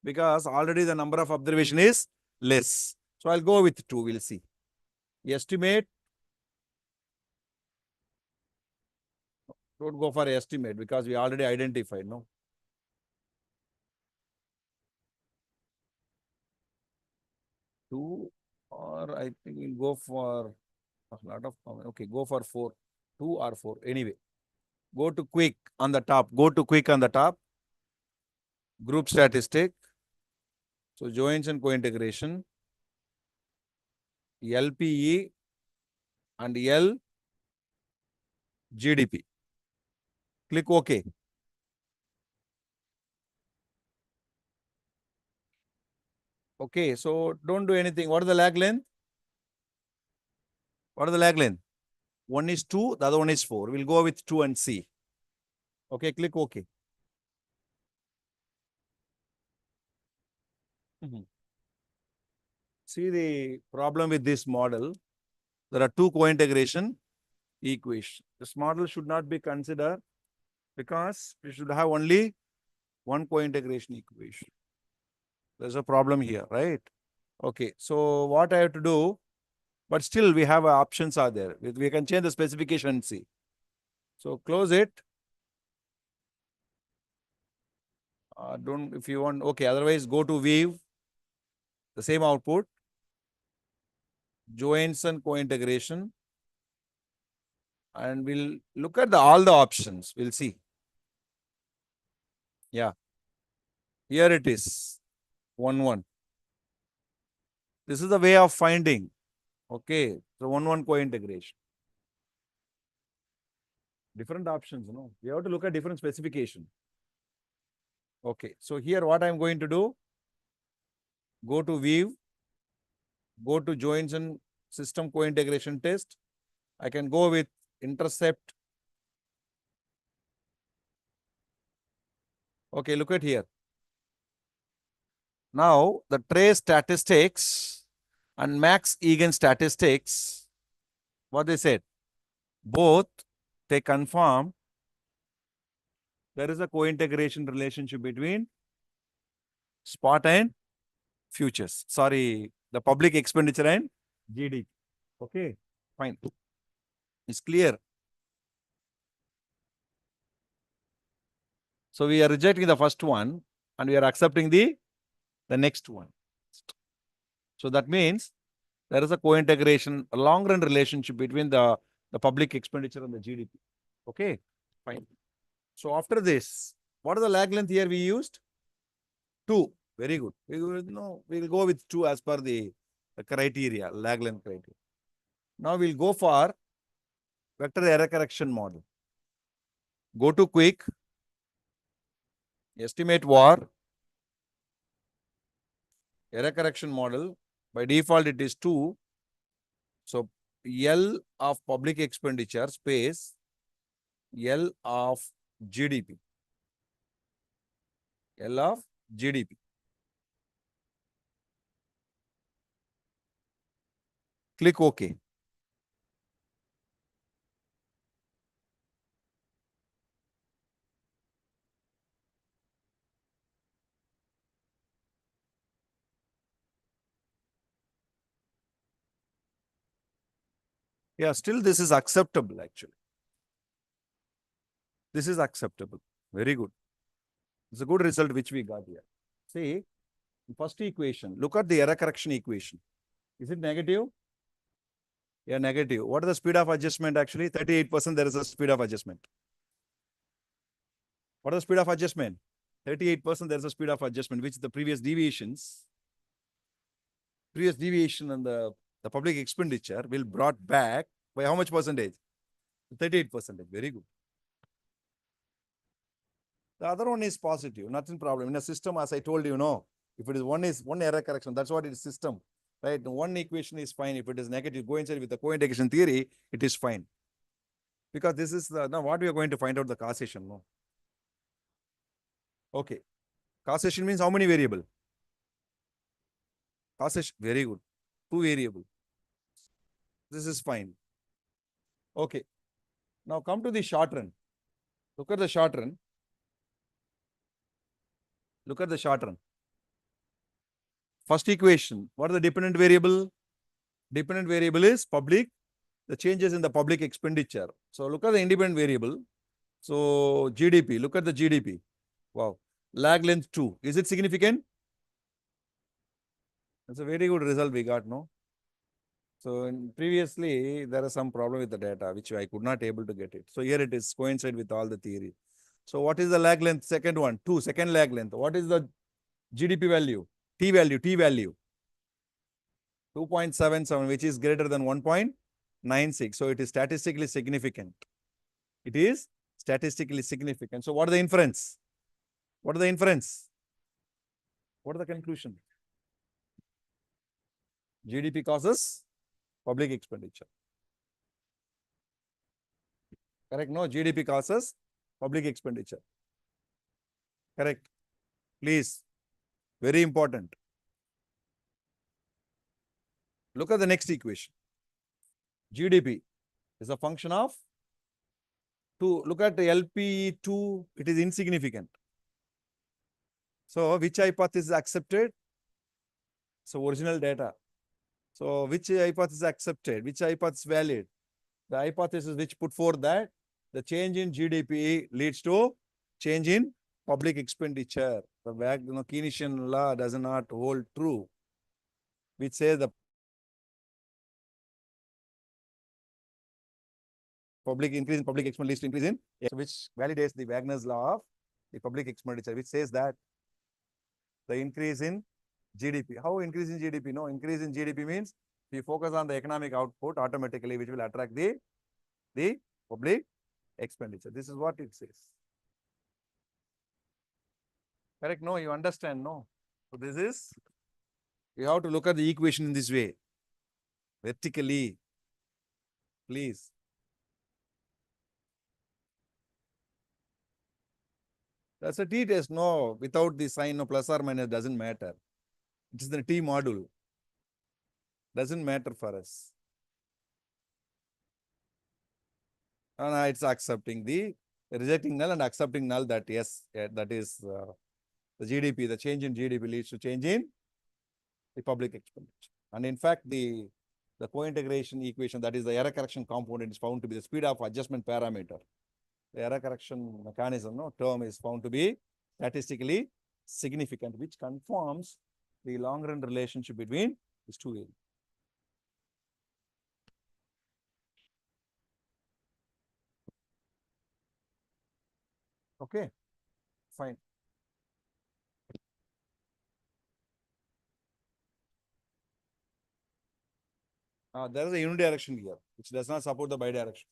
Because already the number of observation is less. So I'll go with 2. We'll see. Estimate. Don't go for estimate because we already identified, no? Two. Or I think we'll go for a lot of, okay, go for 4, 2 or 4. Anyway, go to quick on the top. Go to quick on the top. Group statistic. So joins and co-integration. LPE and LGDP. Click OK. Okay, so don't do anything. What is the lag length? What is the lag length? One is 2, the other one is 4. We'll go with 2 and see. Okay, click OK. See the problem with this model. There are 2 co-integration equations. This model should not be considered because we should have only 1 co-integration equation. There's a problem here, right? Okay, so what I have to do, but still we have options are there. We can change the specification and see. So close it. Don't, if you want, okay, otherwise go to view, the same output, joins and co-integration, and we'll look at all the options. We'll see. Yeah. Here it is. 1, 1. This is the way of finding. Okay. So 1, 1 co-integration. Different options, no? We have to look at different specification. Okay. So here what I'm going to do, go to view, go to joins and system co-integration test. I can go with intercept. Okay, look at here. Now, the trace statistics and max eigen statistics, what they said, both they confirm there is a co-integration relationship between spot and futures. Sorry, the public expenditure and GDP. Okay, fine. It's clear. So we are rejecting the first one and we are accepting the next one. So that means there is a co-integration, a long-run relationship between the public expenditure and the GDP. Okay, fine. So after this, what is the lag length here we used? 2. Very good. We'll go with 2 as per the criteria, lag length criteria. Now we'll go for vector error correction model. Go to quick, estimate var, error correction model. By default, it is 2. So L of public expenditure space L of GDP. L of GDP. Click OK. Yeah, still this is acceptable actually. This is acceptable. Very good. It's a good result which we got here. See, first equation, look at the error correction equation. Is it negative? Yeah, negative. What is the speed of adjustment actually? 38% there is a speed of adjustment. What is the speed of adjustment? 38% there is a speed of adjustment, which the previous deviation and the public expenditure will brought back by how much percentage? 38%. Very good. The other one is positive, nothing problem. In a system, as I told you, no, if it is one error correction, that's what it is system, right? One equation is fine. If it is negative, go inside with the co-integration theory, it is fine. Because this is now what we are going to find out the causation, no? Okay. Causation means how many variable? Causation, very good. 2 variable. This is fine. Okay. Now come to the short run. Look at the short run. Look at the short run. First equation. What is the dependent variable? Dependent variable is public, the changes in the public expenditure. So look at the independent variable. So GDP. Look at the GDP. Wow. Lag length 2. Is it significant? That's a very good result we got, no? So previously there is some problem with the data which I could not able to get it. So here it is coincide with all the theory. So what is the lag length? Second one, second lag length. What is the GDP value? T value. 2.77, which is greater than 1.96. So it is statistically significant. It is statistically significant. So what is the inference? What is the inference? What is the conclusion? GDP causes public expenditure. Correct? No, GDP causes public expenditure. Correct. Please. Very important. Look at the next equation. GDP is a function of 2. Look at the LP2, it is insignificant. So which hypothesis is accepted? So original data. So which hypothesis is accepted? Which hypothesis is valid? The hypothesis which put forth that the change in GDP leads to change in public expenditure. The Keynesian law does not hold true, which says the increase in public expenditure leads to increase in, which validates the Wagner's law of the public expenditure, which says that the increase in GDP. How increase in GDP? No, increase in GDP means if you focus on the economic output automatically, which will attract the public expenditure. This is what it says. Correct? No, you understand? No. So this is, you have to look at the equation in this way. Vertically. Please. That's a t-test. No, without the sign, no, plus or minus doesn't matter. It is the t module. Doesn't matter for us. And it's accepting the rejecting null and accepting null that yes, that is the GDP, the change in GDP leads to change in the public expenditure. And in fact, the co-integration equation, that is the error correction component, is found to be the speed of adjustment parameter. The error correction mechanism term is found to be statistically significant, which confirms the long-run relationship between these two areas. Okay, fine. There is a unidirection here, which does not support the bidirection.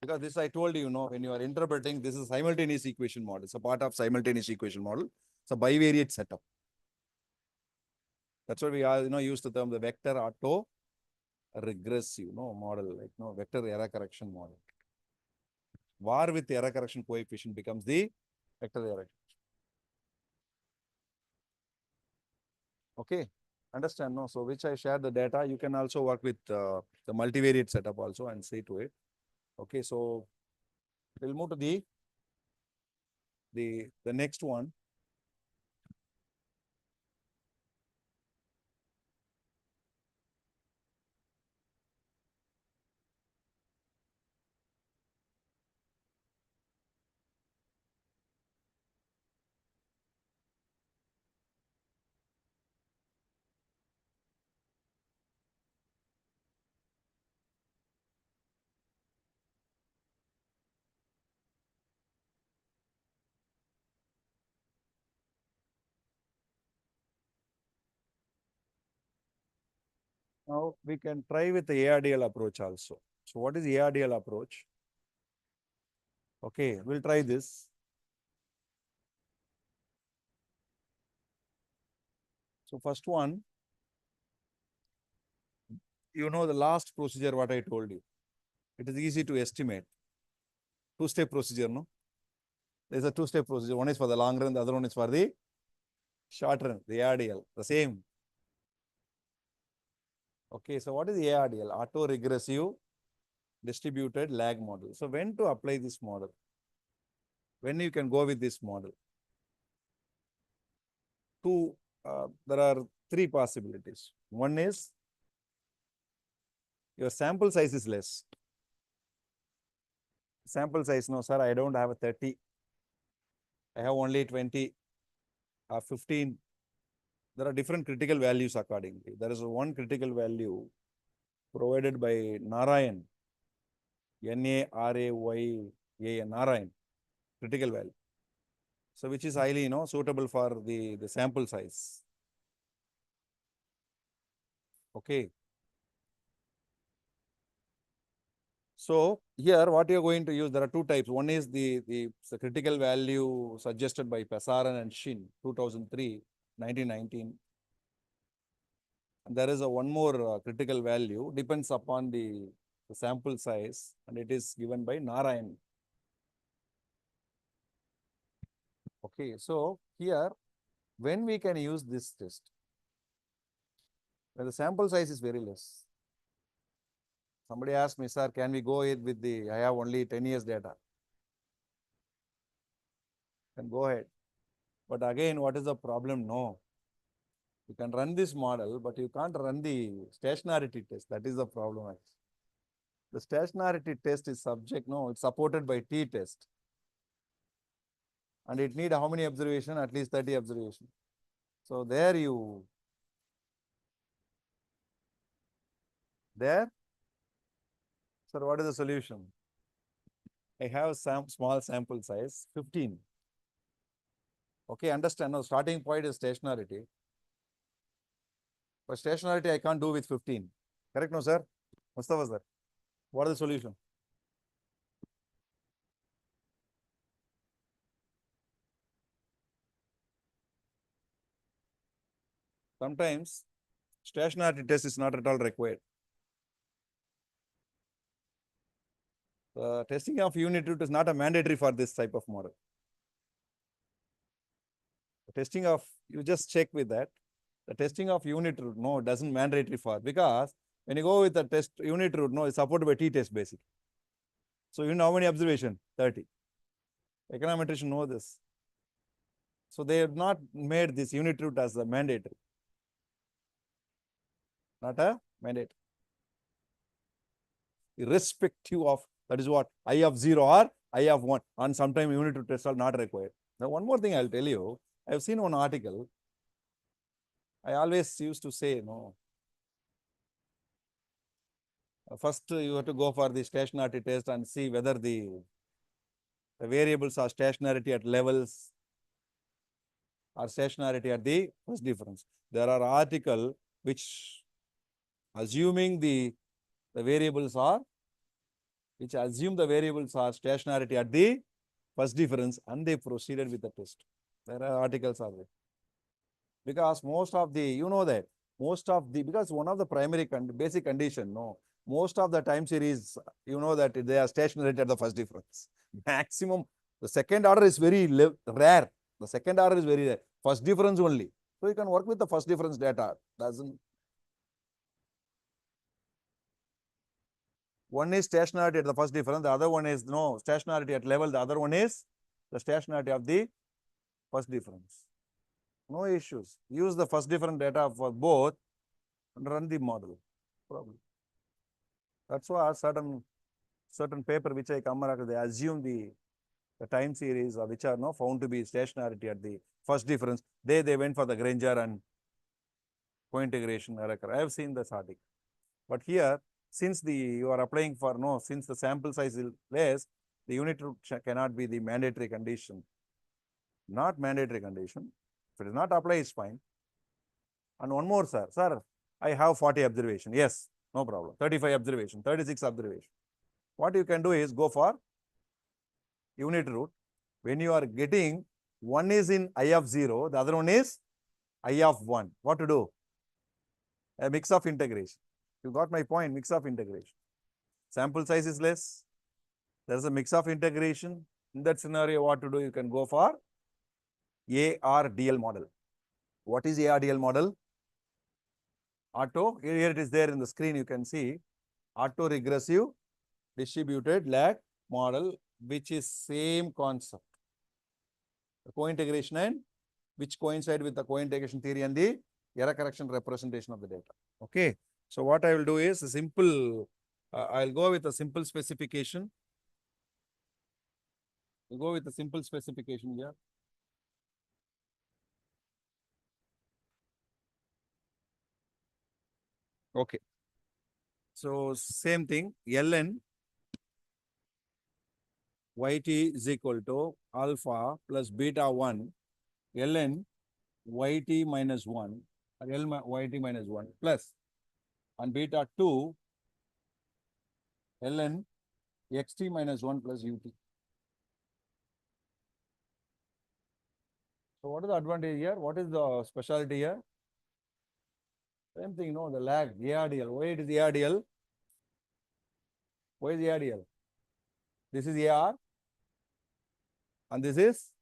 Because this I told you, when you are interpreting, this is simultaneous equation model. It's a part of simultaneous equation model. It's a bivariate setup. That's why we are, use the term the vector auto regressive, model, like, vector error correction model. VAR with error correction coefficient becomes the vector error. Okay, understand? No, so which I share the data. You can also work with the multivariate setup also and see to it. Okay, so we'll move to the next one. Now we can try with the ARDL approach also. So what is ARDL approach? Okay, we'll try this. So first one, the last procedure what I told you. It is easy to estimate. Two-step procedure, no? There's a two-step procedure. One is for the long run, the other one is for the short run, the ARDL, the same. Okay, so what is the ARDL? Auto-regressive distributed lag model. So when to apply this model? When you can go with this model? There are 3 possibilities. One is your sample size is less. Sample size, no, sir, I don't have a 30. I have only 20 or 15. there are different critical values accordingly. There is one critical value provided by Narayan, Narayan, Narayan, critical value. So which is highly, suitable for the sample size. Okay. So here what you are going to use, there are two types. One is the critical value suggested by Pesaran and Shin, 2003, 1919. And there is a one more critical value, depends upon the sample size, and it is given by Narayan. Okay, so here, when we can use this test? When the sample size is very less. Somebody asked me, sir, can we go with I have only 10 years data. Then go ahead. But again, what is the problem? No. You can run this model, but you can't run the stationarity test. That is the problem, actually. The stationarity test is it's supported by t-test. And it need how many observation? At least 30 observation. So there, sir, what is the solution? I have some small sample size, 15. Okay, understand now starting point is stationarity. But stationarity I can't do with 15. Correct, no, sir? Mustafa, sir. What is the solution? Sometimes stationarity test is not at all required. Testing of unit root is not a mandatory for this type of model. The testing of, you just check with that. The testing of unit root, no, doesn't mandatory for, because when you go with the test unit root, no, it's supported by t-test basically. So you know how many observation? 30. Econometrics know this. So they have not made this unit root as a mandatory. Not a mandate. Irrespective of, that is what, I of 0 or I of 1. And sometimes unit root tests are not required. Now, one more thing I'll tell you. I have seen one article. I always used to say, no. First, you have to go for the stationarity test and see whether the variables are stationarity at levels or stationarity at the first difference. There are articles which assuming the variables are, which assume the variables are stationarity at the first difference, and they proceeded with the test. There are articles are there. Because most of the, because one of the primary basic condition, no, most of the time series, that they are stationary at the first difference. Maximum, the second order is very rare. The second order is very rare. First difference only. So you can work with the first difference data. One is stationarity at the first difference. The other one is no stationarity at level. The other one is the stationarity of the first difference. No issues. Use the first difference data for both and run the model. Problem. That's why certain paper which I come across, they assume the time series which are found to be stationarity at the first difference. They went for the Granger and co-integration error. I have seen this article. But here, since you are applying for since the sample size is less, the unit root cannot be the mandatory condition. Not mandatory condition. If it is not applied, it's fine. And one more, sir. Sir, I have 40 observation. Yes, no problem. 35 observation, 36 observation. What you can do is go for unit root. When you are getting, one is in I of 0, the other one is I of 1. What to do? A mix of integration. You got my point, mix of integration. Sample size is less. There's a mix of integration. In that scenario, what to do? You can go for ARDL model. What is ARDL model? Here it is there in the screen, you can see auto-regressive distributed lag model, which is same concept. The co-integration and which coincide with the co-integration theory and the error correction representation of the data. Okay. So what I will do is a simple, I'll go with a simple specification. We'll go with a simple specification here. Okay. So same thing, ln yt is equal to alpha plus beta 1 ln yt minus 1 or yt minus 1 plus and beta 2 ln xt minus 1 plus ut. So what is the advantage here? What is the specialty here? Same thing, no, the lag, ARDL. Why it is ARDL? Why is ARDL? This is AR and this is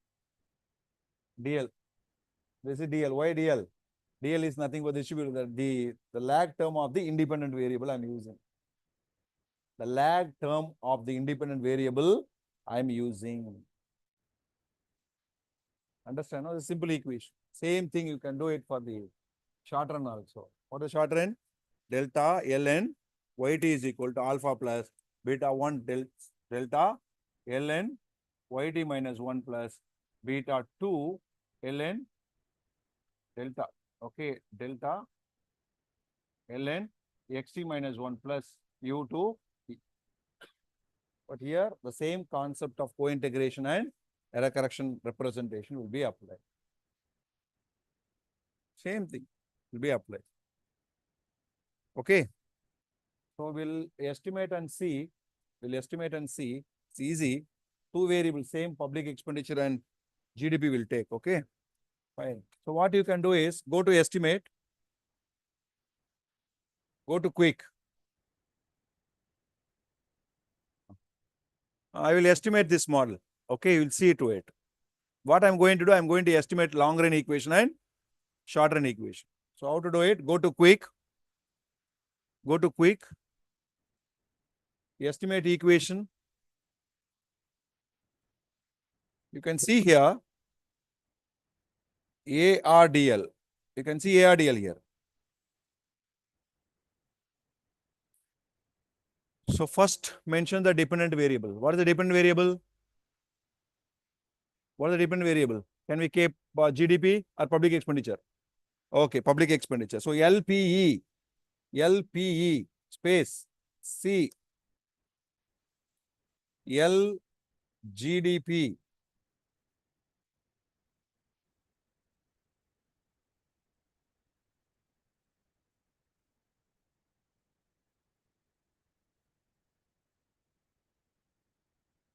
DL. This is DL. Why DL? DL is nothing but the lag term of the independent variable I'm using. The lag term of the independent variable I'm using. Understand? No? The simple equation. Same thing you can do it for the short run also. What is short run? Delta ln yt is equal to alpha plus beta 1 delta ln yt minus 1 plus beta 2 ln delta. Okay, delta ln xt minus 1 plus u2. But here the same concept of co-integration and error correction representation will be applied. Same thing will be applied. Okay. So we'll estimate and see. It's easy. Two variables, same public expenditure and GDP will take. Okay. Fine. So what you can do is go to estimate, go to quick. I will estimate this model. Okay, you will see to it. What I'm going to do, I'm going to estimate long run equation and short run equation. So how to do it? Go to quick. Go to quick. Estimate equation. You can see here ARDL. You can see ARDL here. So first mention the dependent variable. What is the dependent variable? What is the dependent variable? Can we keep GDP or public expenditure? Okay, public expenditure. So LPE space C L GDP.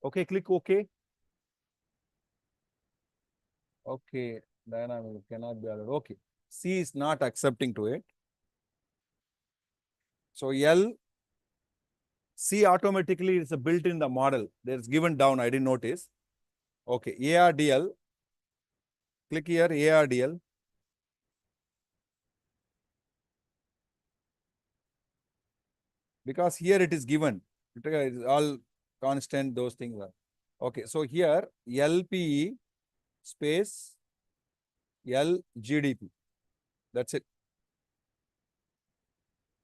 Okay, click OK. Okay, dynamic cannot be added. Okay, C is not accepting to it. So C automatically is built in the model. There's given down. I didn't notice. Okay, ARDL. Click here, ARDL. Because here it is given. It is all constant, those things are. Okay, so here LPE space LGDP. That's it.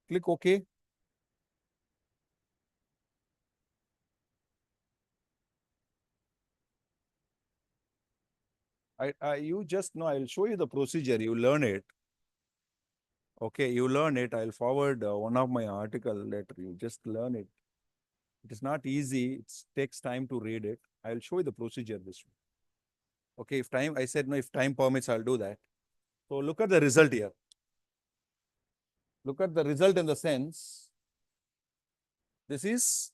Click OK. You just know, I'll show you the procedure. You learn it. Okay, you learn it. I'll forward one of my article later. You just learn it. It is not easy. It takes time to read it. I'll show you the procedure this way. Okay, if time, I said no, if time permits, I'll do that. So look at the result here. Look at the result in the sense, this is,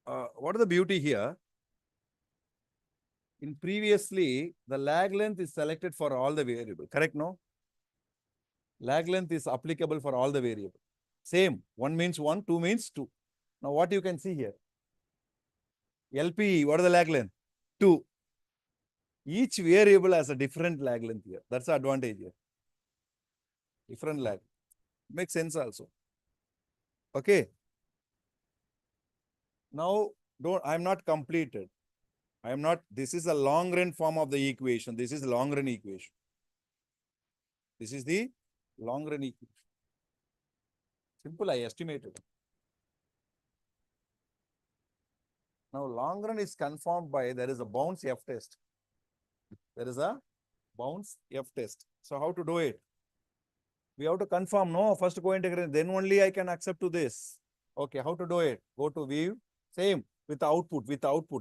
what is the beauty here? In previously, the lag length is selected for all the variable, correct, no? Lag length is applicable for all the variable. Same, 1 means 1, 2 means 2. Now what you can see here? LPE, what is the lag length? 2. Each variable has a different lag length here. That's the advantage here. Different lag. Makes sense also. Okay. Now, I'm not completed. This is a long run form of the equation. This is long run equation. This is the long run equation. Simple, I estimated. Now, long run is confirmed by, there is a bounce F test. There is a bounce F test. So how to do it? We have to confirm, no, first co-integration, then only I can accept to this. Okay, how to do it? Go to view, same, with output,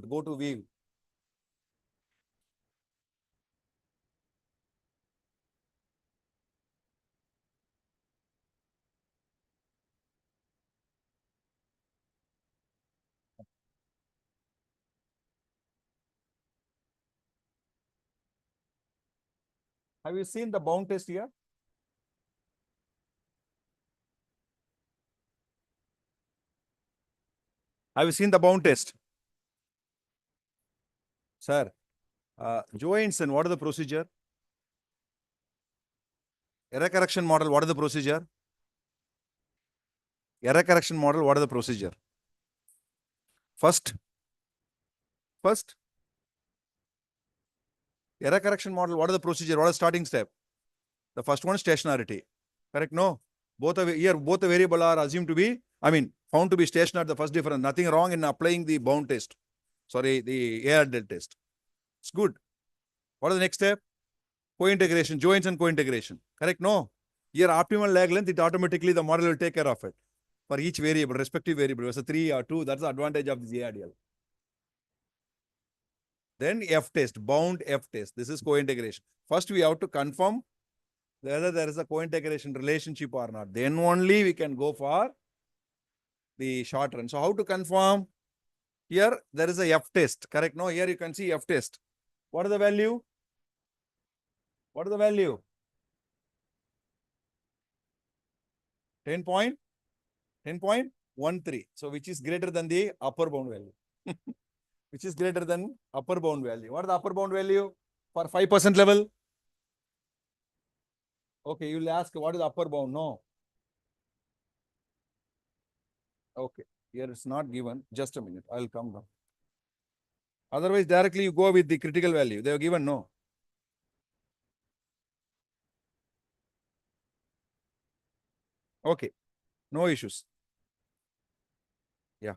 go to view. Have you seen the bound test here? Have you seen the bound test? Sir, joints and what is the procedure? Error correction model, what is the procedure? Error correction model, what is the procedure? First, error correction model, what is the procedure? What is the starting step? The first one is stationarity. Correct? No. Both the variable are assumed to be, found to be stationary. The first difference. Nothing wrong in applying the bound test. Sorry, the ARDL test. It's good. What is the next step? Co-integration, joints and co-integration. Correct? No. Here optimal lag length, it automatically the model will take care of it. For each variable, respective variable. So 3 or 2, that's the advantage of this ARDL. Then F test, bound F test. This is co-integration. First, we have to confirm whether there is a co-integration relationship or not. Then only we can go for the short run. So how to confirm? Here, there is a F test. Correct? No, here you can see F test. What is the value? What is the value? 10.13. So which is greater than the upper bound value? Which is greater than upper bound value? What is the upper bound value for 5% level? Okay, you will ask what is the upper bound? No. Okay, here it's not given. Just a minute, I will come down. Otherwise, directly you go with the critical value. They have given no. Okay, no issues. Yeah.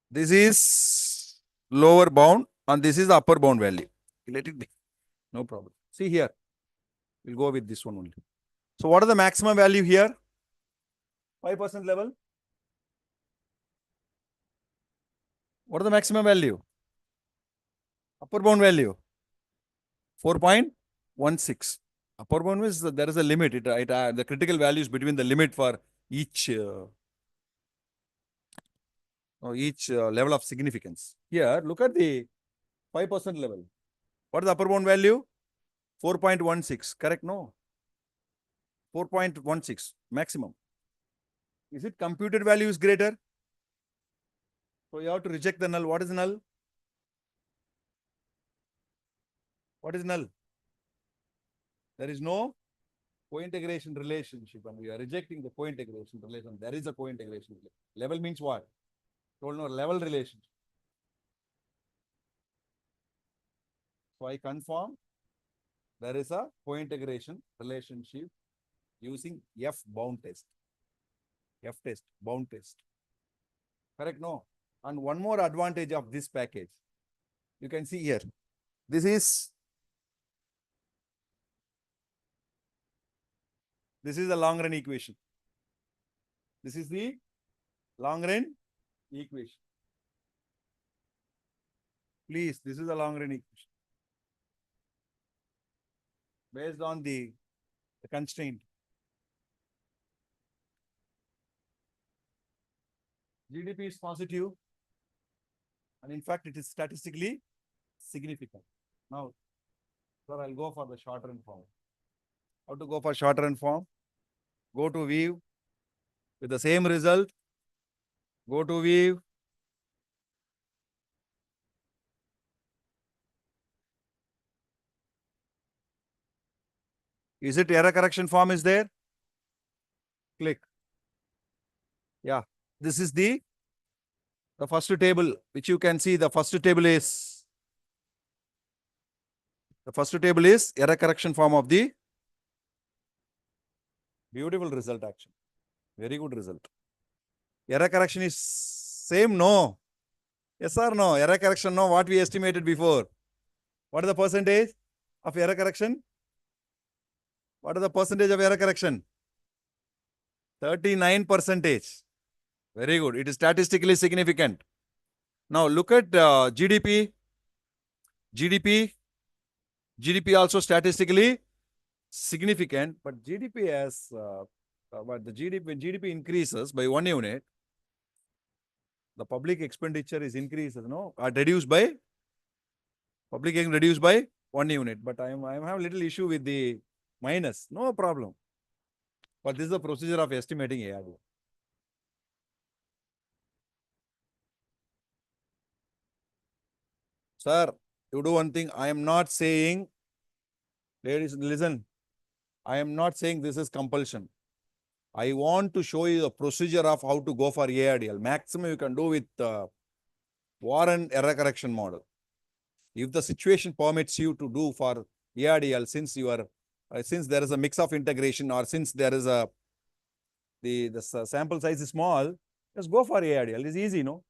This is lower bound and this is the upper bound value. Let it be. No problem. See here. We'll go with this one only. So what is the maximum value here? 5% level. What is the maximum value? Upper bound value. 4.16. Upper bound is there is a limit. The critical value is between the limit for each level of significance. Here, look at the 5% level. What is the upper bound value? 4.16. Correct? No. 4.16 maximum. Is it computed value is greater? So you have to reject the null. What is null? What is null? There is no co-integration relationship and we are rejecting the co-integration relation. There is a co-integration. Level means what? Told no level relationship. So I confirm there is a co-integration relationship using F bound test. F test, bound test. Correct? No. And one more advantage of this package. You can see here. This is the long run equation. This is the long run equation. Please, this is the long run equation. Based on the constraint. GDP is positive, and in fact, it is statistically significant. Now, sir, I'll go for the short run form. How to go for short run form? Go to view with the same result. Go to view. Is it error correction form is there? Click. Yeah, this is the first table, which you can see the first table is error correction form of the beautiful result actually. Very good result. Error correction is same, no? Yes or no? Error correction, no. What we estimated before. What is the percentage of error correction? What is the percentage of error correction? 39%. Very good. It is statistically significant. Now look at GDP. GDP also statistically significant, but GDP has but the GDP, when GDP increases by 1 unit, the public expenditure is increased, reduced by 1 unit. But I have a little issue with the minus. No problem. But this is the procedure of estimating ARD. Sir, you do one thing. I am not saying, ladies, listen. I am not saying this is compulsion. I want to show you the procedure of how to go for ARDL. Maximum you can do with Warren error correction model. If the situation permits you to do for ARDL, since you are since there is a mix of integration, or since there is a the sample size is small, just go for ARDL. It's easy, no?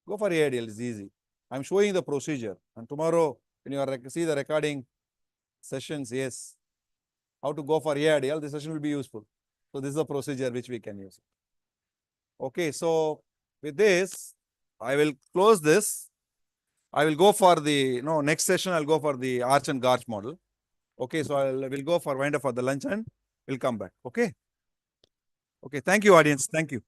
Go for ARDL. It's easy. I'm showing the procedure, and tomorrow when you see the recording sessions, yes, how to go for ARDL, this session will be useful. So this is a procedure which we can use. Okay, so with this, I will close this. I will go for the next session. I'll go for the ARCH and GARCH model. Okay, so we'll go for wind up for the lunch and we'll come back. Okay. Okay. Thank you, audience. Thank you.